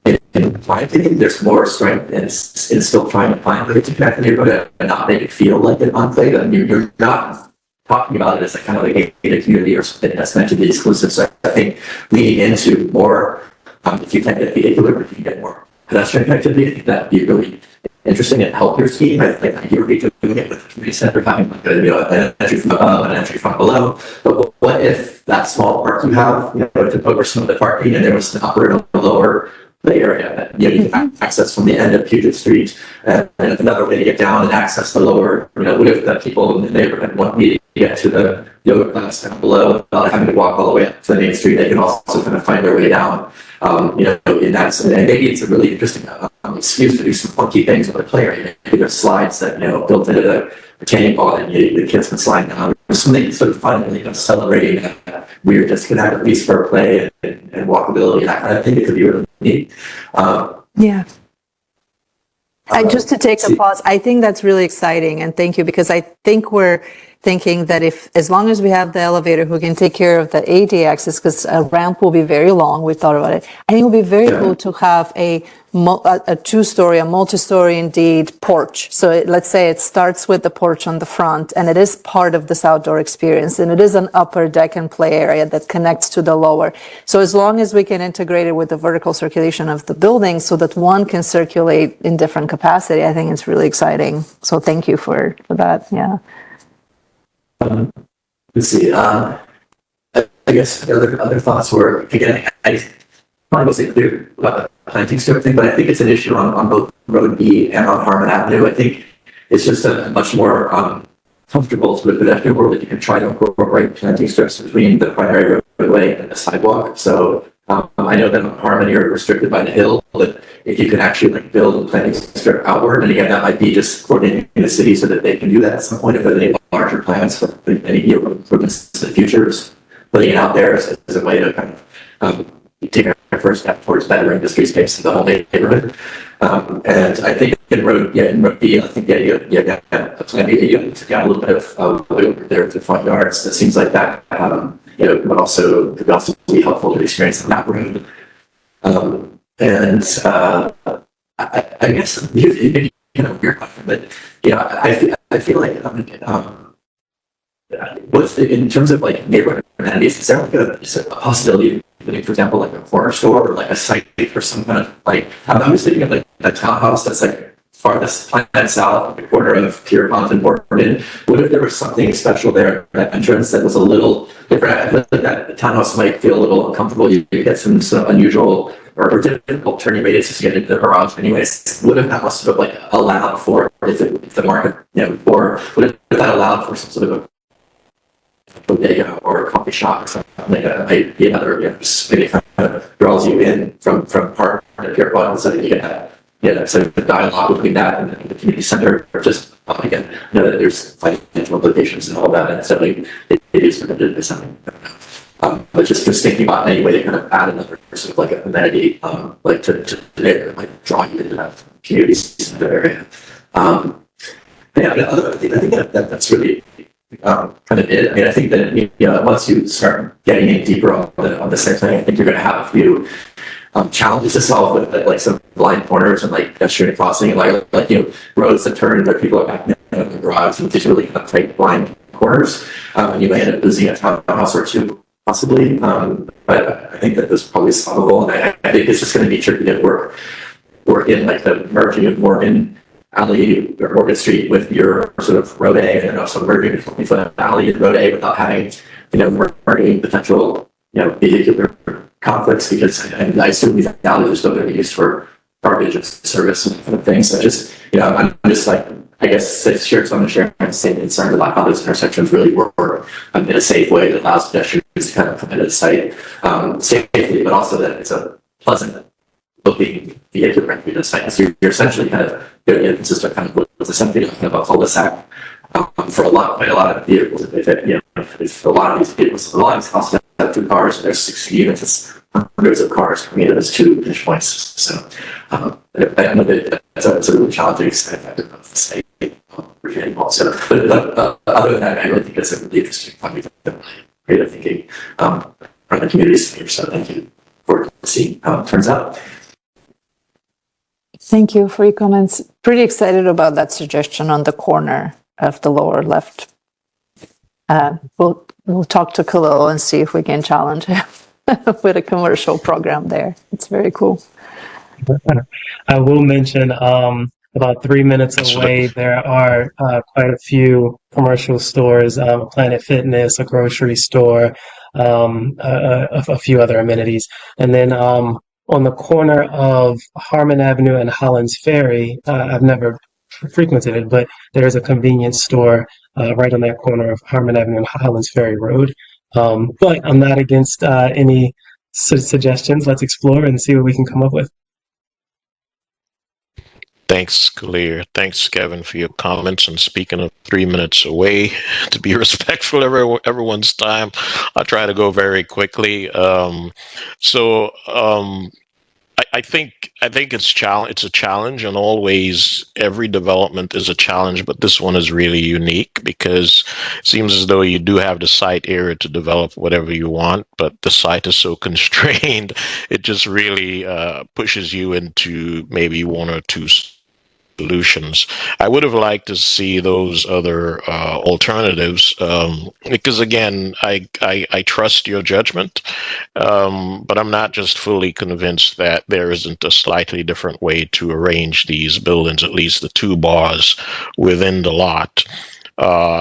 in my opinion, there's more strength in still trying to find the disconnect in the neighborhood and not make it feel like an enclave. And you're not talking about it as a kind of like a gated community or something that's meant to be exclusive. So I think leaning into more, if you can get vehicular, if you can get more pedestrian connectivity, I think that'd be really interesting and help your scheme. I think you're doing it with the community center, having like an entry from above and an entry from below. But what if that small park you have, took over some of the parking and there was an upper and a lower play area that you can access from the end of Puget Street, and another way to get down and access the lower. What if the people in the neighborhood want me to get to the yoga class down below without having to walk all the way up to the main street? They can also kind of find their way down. In that, and maybe it's a really interesting excuse to do some funky things with the play area. Maybe there's slides that built into the retaining wall, and the kids can slide down. Something sort of fun, celebrating that weird disconnect, at least for play and walkability. I think it could be really neat. Yeah. Just to take a pause, I think that's really exciting, and thank you, because I think we're thinking that as long as we have the elevator who can take care of the AD access, because a ramp will be very long, we thought about it. I think it would be very cool to have a two-story, a multi-story indeed porch. So let's say it starts with the porch on the front, and it is part of this outdoor experience, and it is an upper deck and play area that connects to the lower. So as long as we can integrate it with the vertical circulation of the building so that one can circulate in different capacity, I think it's really exciting. So thank you for that. Yeah. Let's see. I guess other thoughts were, again, I probably mostly clear about the planting strip thing, but I think it's an issue on both Road B and on Harmon Avenue. I think it's just a much more comfortable sort of pedestrian world that you can try to incorporate planting strips between the primary roadway and the sidewalk. So I know that on Harmon you're restricted by the hill, but if you can actually build a planting strip outward, and again, that might be just coordinating in the city so that they can do that at some point if there are any larger plans for any improvements in the future. Just putting it out there as a way to kind of take our first step towards bettering the streetscapes in the whole neighborhood. And I think in Road B, I think you got a plan. You got a little bit of over there to the front yards. It seems like that could also be helpful to experience on that road. I guess maybe weird question, but I feel like what's in terms of neighborhood amenities, is there a possibility of, for example, like a corner store or a site for some kind of I'm just thinking of a townhouse that's farthest planet south, the corner of Pierpont and Borden. What if there was something special there, that entrance that was a little different? I feel like that townhouse might feel a little uncomfortable. You get some sort of unusual or difficult turning radius to get into the garage anyways. What if that was sort of allowed for, if the market, or what if that allowed for some sort of a bodega or a coffee shop or something might be another, maybe kind of draws you in from Park to Pierpont, so that you can have so the dialogue between that and the community center, or just again, that there's financial implications and all that, and so it is permitted to something. But just thinking about any way to kind of add another sort of like an amenity, like to there, like drawing into that community center area. Yeah, I think that's really kind of it. I mean, I think that once you start getting in deeper on the site plan, I think you're going to have a few challenges to solve with like some blind corners and like pedestrian crossing and like roads that turn where people are backing up in the garage and just really kind of tight blind corners. You may end up losing a townhouse or two possibly, but I think that this is probably solvable, and I think it's just going to be tricky to work in like the merging of Morgan Alley or Morgan Street with your sort of road A, and then also merging 20-foot alley and road A without having merging potential vehicular conflicts, because I assume these alleys are still going to be used for garbage and service and kind of things. So just I'm just like, I guess share some share the same concern about how those intersections really work in a safe way that allows pedestrians to kind of come into the site safely, but also that it's a pleasant looking vehicular entry to the site. So you're essentially kind of doing it consistent kind of with essentially kind of a cul-de-sac for quite a lot of vehicles. If a lot of these vehicles, a lot of these houses have 2 cars, and there's 60 units, it's hundreds of cars coming into those 2 pinch points. So I know that it's a really challenging site of the site. So, but other than that, I really think it's a really interesting project. Creative thinking from the communities here. So thank you for seeing how it turns out. Thank you for your comments. Pretty excited about that suggestion on the corner of the lower left. We'll talk to Khalil and see if we can challenge him with a commercial program there. It's very cool. I will mention about 3 minutes away, there are quite a few commercial stores, Planet Fitness, a grocery store, a few other amenities. And then on the corner of Harmon Avenue and Hollands Ferry, I've never frequented it, but there's a convenience store right on that corner of Harmon Avenue and Hollands Ferry Road. But I'm not against any suggestions. Let's explore and see what we can come up with. Thanks, Kalir. Thanks, Kevin, for your comments. And speaking of 3 minutes away, to be respectful of everyone's time, I'll try to go very quickly. I think it's a challenge, and always every development is a challenge, but this one is really unique because it seems as though you do have the site area to develop whatever you want, but the site is so constrained, it just really pushes you into maybe 1 or 2 solutions. I would have liked to see those other alternatives because, again, I trust your judgment, but I'm not just fully convinced that there isn't a slightly different way to arrange these buildings, at least the 2 bars within the lot.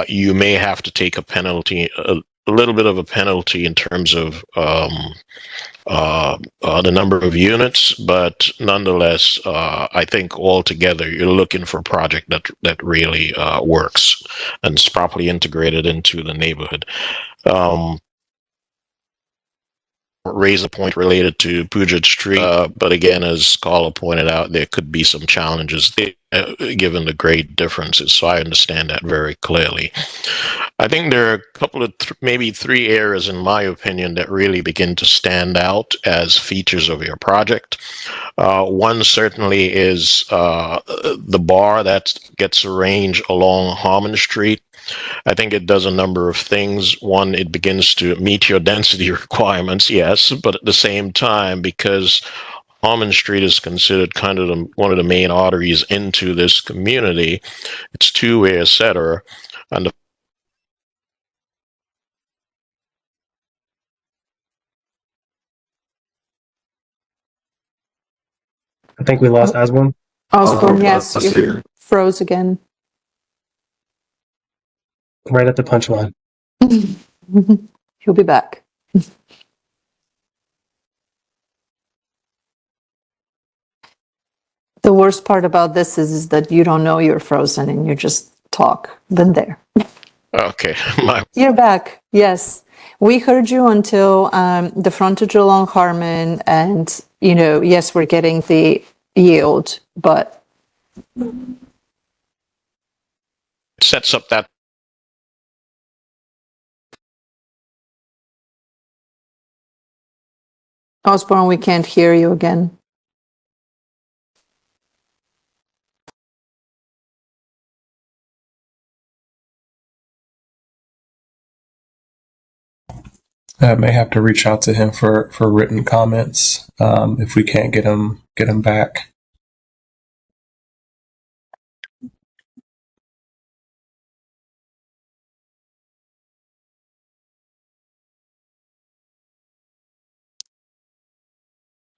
You may have to take a penalty, a little bit of a penalty in terms of the number of units, but nonetheless, I think altogether you're looking for a project that really works and is properly integrated into the neighborhood. Raise a point related to Puget Street, but again, as Carla pointed out, there could be some challenges there, given the great differences. So I understand that very clearly. I think there are a couple of maybe 3 areas, in my opinion, that really begin to stand out as features of your project. One certainly is the bar that gets arranged along Harmon Street. I think it does a number of things. One, it begins to meet your density requirements, yes, but at the same time, because Harmon Street is considered kind of one of the main arteries into this community, it's two-way, etc. And I think we lost Osborne. Osborne, yes, you froze again. Right at the punchline. He'll be back. The worst part about this is that you don't know you're frozen and you just talk. Been there. okay, You're back. Yes. We heard you until the frontage along Harmon, and, yes, we're getting the yield, but it sets up that Osborne, we can't hear you again. I may have to reach out to him for written comments if we can't get him back.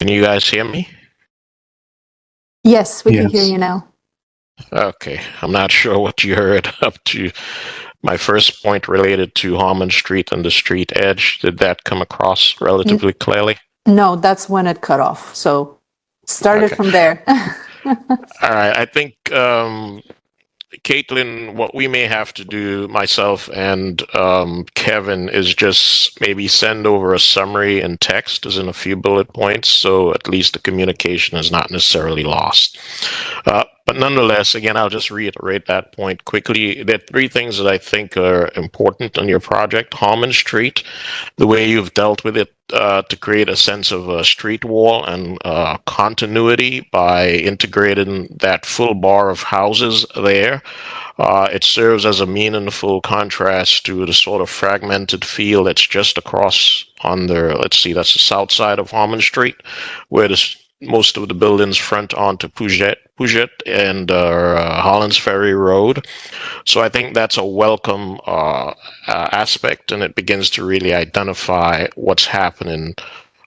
Can you guys hear me? Yes, we can hear Yes. you now. Okay, I'm not sure what you heard up to my first point related to Harmon Street and the street edge. Did that come across relatively clearly? No, that's when it cut off. So started Okay. from there. All right, I think Caitlin, what we may have to do, myself and Kevin, is just maybe send over a summary in text, as in a few bullet points, so at least the communication is not necessarily lost. But nonetheless, again, I'll just reiterate that point quickly. There are three things that I think are important on your project. Harmon Street, the way you've dealt with it to create a sense of a street wall and continuity by integrating that full bar of houses there. It serves as a meaningful contrast to the sort of fragmented feel that's just across on the, let's see, that's the south side of Harmon Street, where most of the buildings front onto Puget and Hollands Ferry Road. So I think that's a welcome aspect, and it begins to really identify what's happening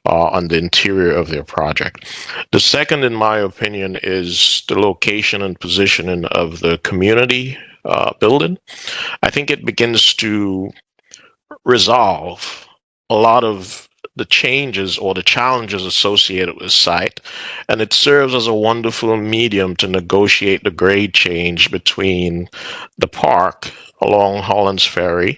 on the interior of their project. The second, in my opinion, is the location and positioning of the community building. I think it begins to resolve a lot of the changes or the challenges associated with site, and it serves as a wonderful medium to negotiate the grade change between the park along Hollands Ferry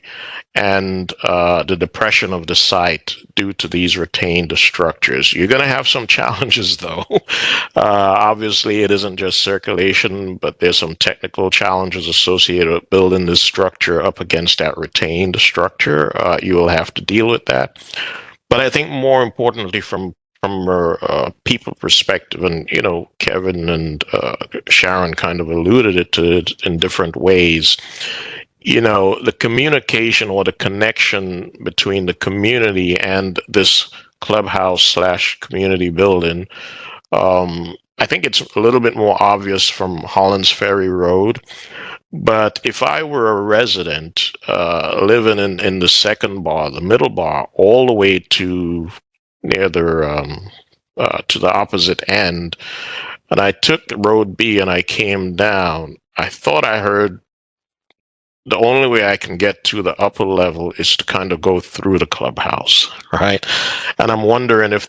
and the depression of the site due to these retained structures. You're going to have some challenges, though. Obviously, it isn't just circulation, but there's some technical challenges associated with building this structure up against that retained structure. You will have to deal with that. But I think more importantly, from a people perspective, and Kevin and Sharon kind of alluded it to it in different ways. The communication or the connection between the community and this clubhouse / community building, I think it's a little bit more obvious from Hollands Ferry Road. But if I were a resident living in the second bar, the middle bar, all the way to near the to the opposite end, and I took the road B and I came down, I thought I heard the only way I can get to the upper level is to kind of go through the clubhouse, right? And I'm wondering if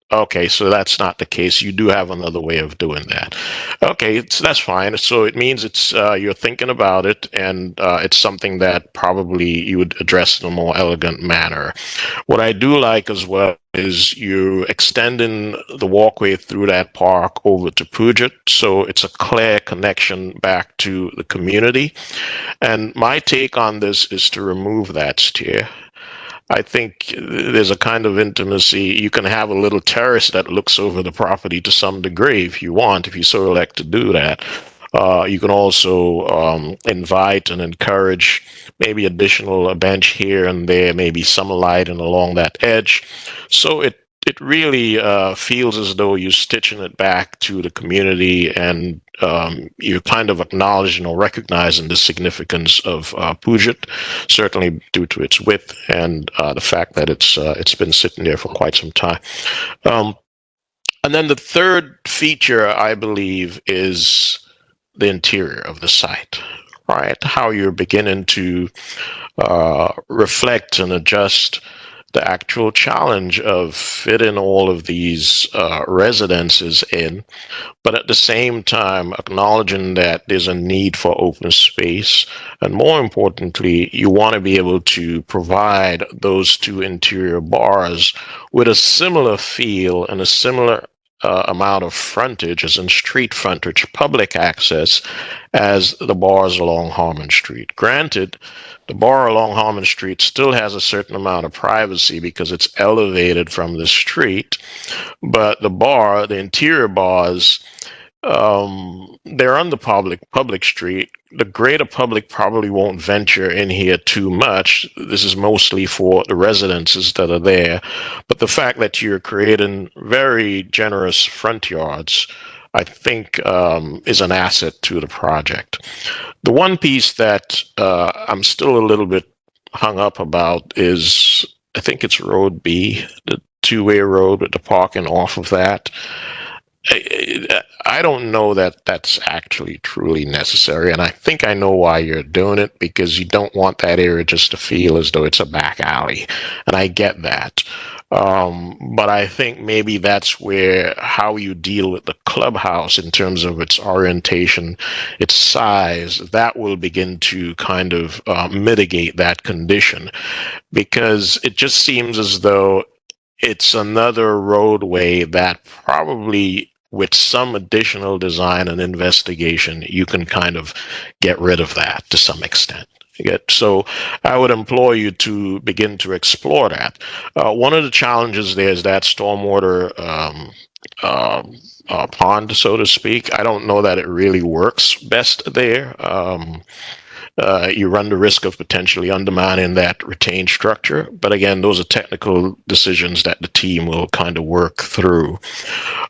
okay, so that's not the case. You do have another way of doing that. Okay, that's fine. So it means it's you're thinking about it, and it's something that probably you would address in a more elegant manner. What I do like as well is you extending the walkway through that park over to Puget, so it's a clear connection back to the community. And my take on this is to remove that stair. I think there's a kind of intimacy. You can have a little terrace that looks over the property to some degree if you want, if you so elect to do that. You can also invite and encourage maybe additional bench here and there, maybe some lighting along that edge. So it really feels as though you're stitching it back to the community, and you're kind of acknowledging or recognizing the significance of Puget, certainly due to its width and the fact that it's been sitting there for quite some time. And then the third feature, I believe, is the interior of the site, right? How you're beginning to reflect and adjust the actual challenge of fitting all of these residences in, but at the same time acknowledging that there's a need for open space. And more importantly, you want to be able to provide those two interior bars with a similar feel and a similar amount of frontage, as in street frontage, public access, as the bars along Harmon Street. Granted, the bar along Harmon Street still has a certain amount of privacy because it's elevated from the street, but the interior bars, they're on the public street. The greater public probably won't venture in here too much. This is mostly for the residences that are there. But the fact that you're creating very generous front yards, I think, is an asset to the project. The one piece that I'm still a little bit hung up about is, I think it's Road B, the two-way road with the parking off of that. I don't know that that's actually truly necessary, and I think I know why you're doing it, because you don't want that area just to feel as though it's a back alley, and I get that. But I think maybe that's where how you deal with the clubhouse in terms of its orientation, its size, that will begin to kind of mitigate that condition, because it just seems as though it's another roadway that probably, with some additional design and investigation, you can kind of get rid of that to some extent. So I would implore you to begin to explore that. One of the challenges there is that stormwater pond, so to speak. I don't know that it really works best there. You run the risk of potentially undermining that retained structure. But again, those are technical decisions that the team will kind of work through.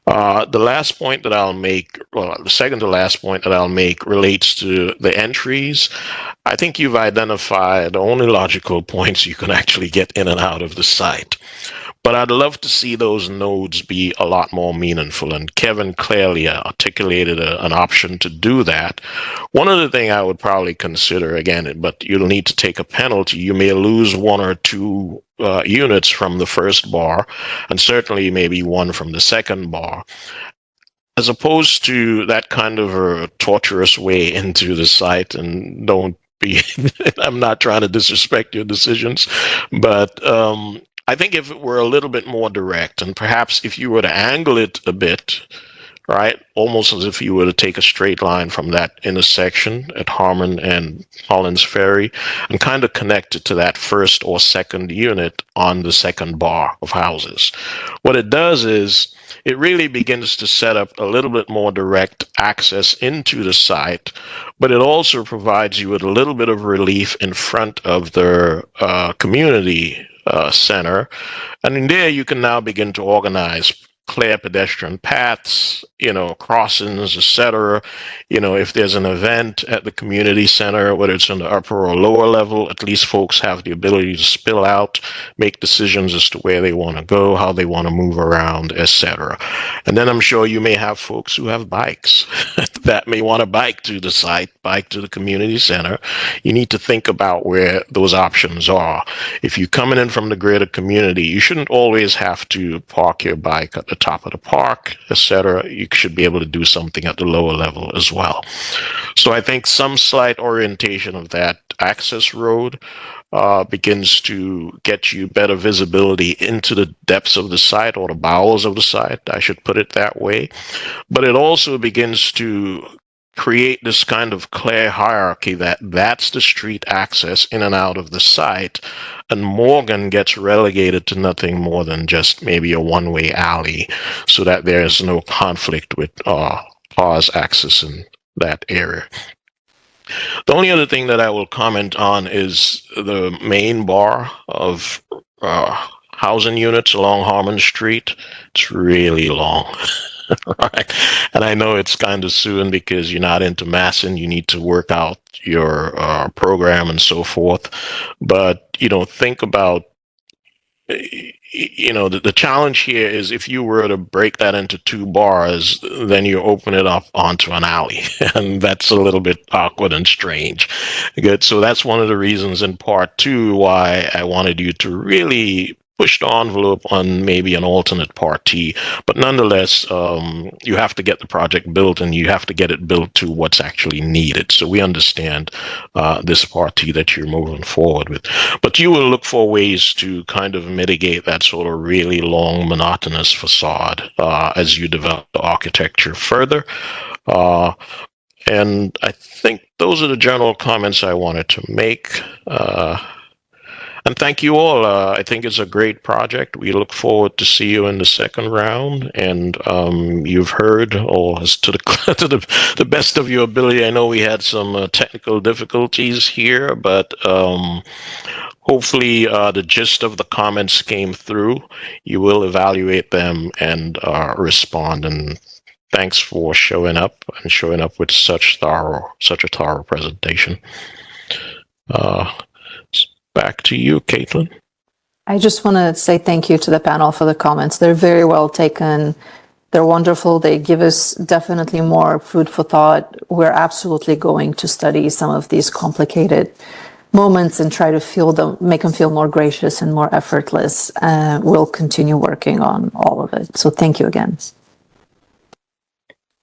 The last point that I'll make, well, the second to last point that I'll make relates to the entries. I think you've identified the only logical points you can actually get in and out of the site. But I'd love to see those nodes be a lot more meaningful. And Kevin clearly articulated an option to do that. One other thing I would probably consider, again, but you'll need to take a penalty. You may lose one or two units from the first bar, and certainly maybe one from the second bar, as opposed to that kind of a torturous way into the site. And don't be, I'm not trying to disrespect your decisions, but I think if it were a little bit more direct, and perhaps if you were to angle it a bit, right, almost as if you were to take a straight line from that intersection at Harmon and Hollins Ferry and kind of connect it to that first or second unit on the second bar of houses. What it does is it really begins to set up a little bit more direct access into the site, but it also provides you with a little bit of relief in front of the community center. And in there, you can now begin to organize clear pedestrian paths, crossings, etc. If there's an event at the community center, whether it's in the upper or lower level, at least folks have the ability to spill out, make decisions as to where they want to go, how they want to move around, etc. And then I'm sure you may have folks who have bikes that may want to bike to the site, bike to the community center. You need to think about where those options are. If you're coming in from the greater community, you shouldn't always have to park your bike at the top of the park, etc. You should be able to do something at the lower level as well. So I think some slight orientation of that access road begins to get you better visibility into the depths of the site, or the bowels of the site, I should put it that way. But it also begins to create this kind of clear hierarchy that's the street access in and out of the site, and Morgan gets relegated to nothing more than just maybe a one-way alley, so that there's no conflict with cars accessing that area. The only other thing that I will comment on is the main bar of housing units along Harmon Street. It's really long. Right. And I know it's kind of soon because you're not into massing. You need to work out your program and so forth. But, think about, the challenge here is if you were to break that into two bars, then you open it up onto an alley. And that's a little bit awkward and strange. Good. So that's one of the reasons in part two why I wanted you to really push the envelope on maybe an alternate Part T, but nonetheless, you have to get the project built, and you have to get it built to what's actually needed. So we understand this Part T that you're moving forward with, but you will look for ways to kind of mitigate that sort of really long, monotonous facade as you develop the architecture further. And I think those are the general comments I wanted to make. And thank you all. I think it's a great project. We look forward to see you in the second round. And you've heard, or as to the best of your ability, I know we had some technical difficulties here, but hopefully the gist of the comments came through. You will evaluate them and respond. And thanks for showing up with such a thorough presentation. Back to you, Caitlin. I just want to say thank you to the panel for the comments. They're very well taken. They're wonderful. They give us definitely more food for thought. We're absolutely going to study some of these complicated moments and try to make them feel more gracious and more effortless. We'll continue working on all of it. So thank you again.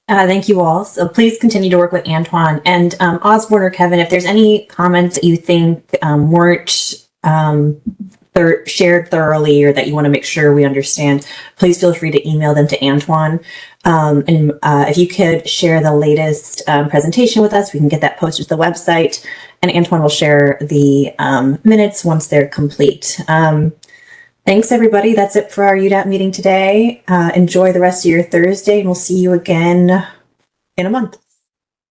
Thank you all. So please continue to work with Antoine and Osborne or Kevin. If there's any comments that you think weren't shared thoroughly or that you want to make sure we understand, please feel free to email them to Antoine. And if you could share the latest presentation with us, we can get that posted to the website, and Antoine will share the minutes once they're complete. Thanks, everybody. That's it for our UDAAP meeting today. Enjoy the rest of your Thursday, and we'll see you again in a month.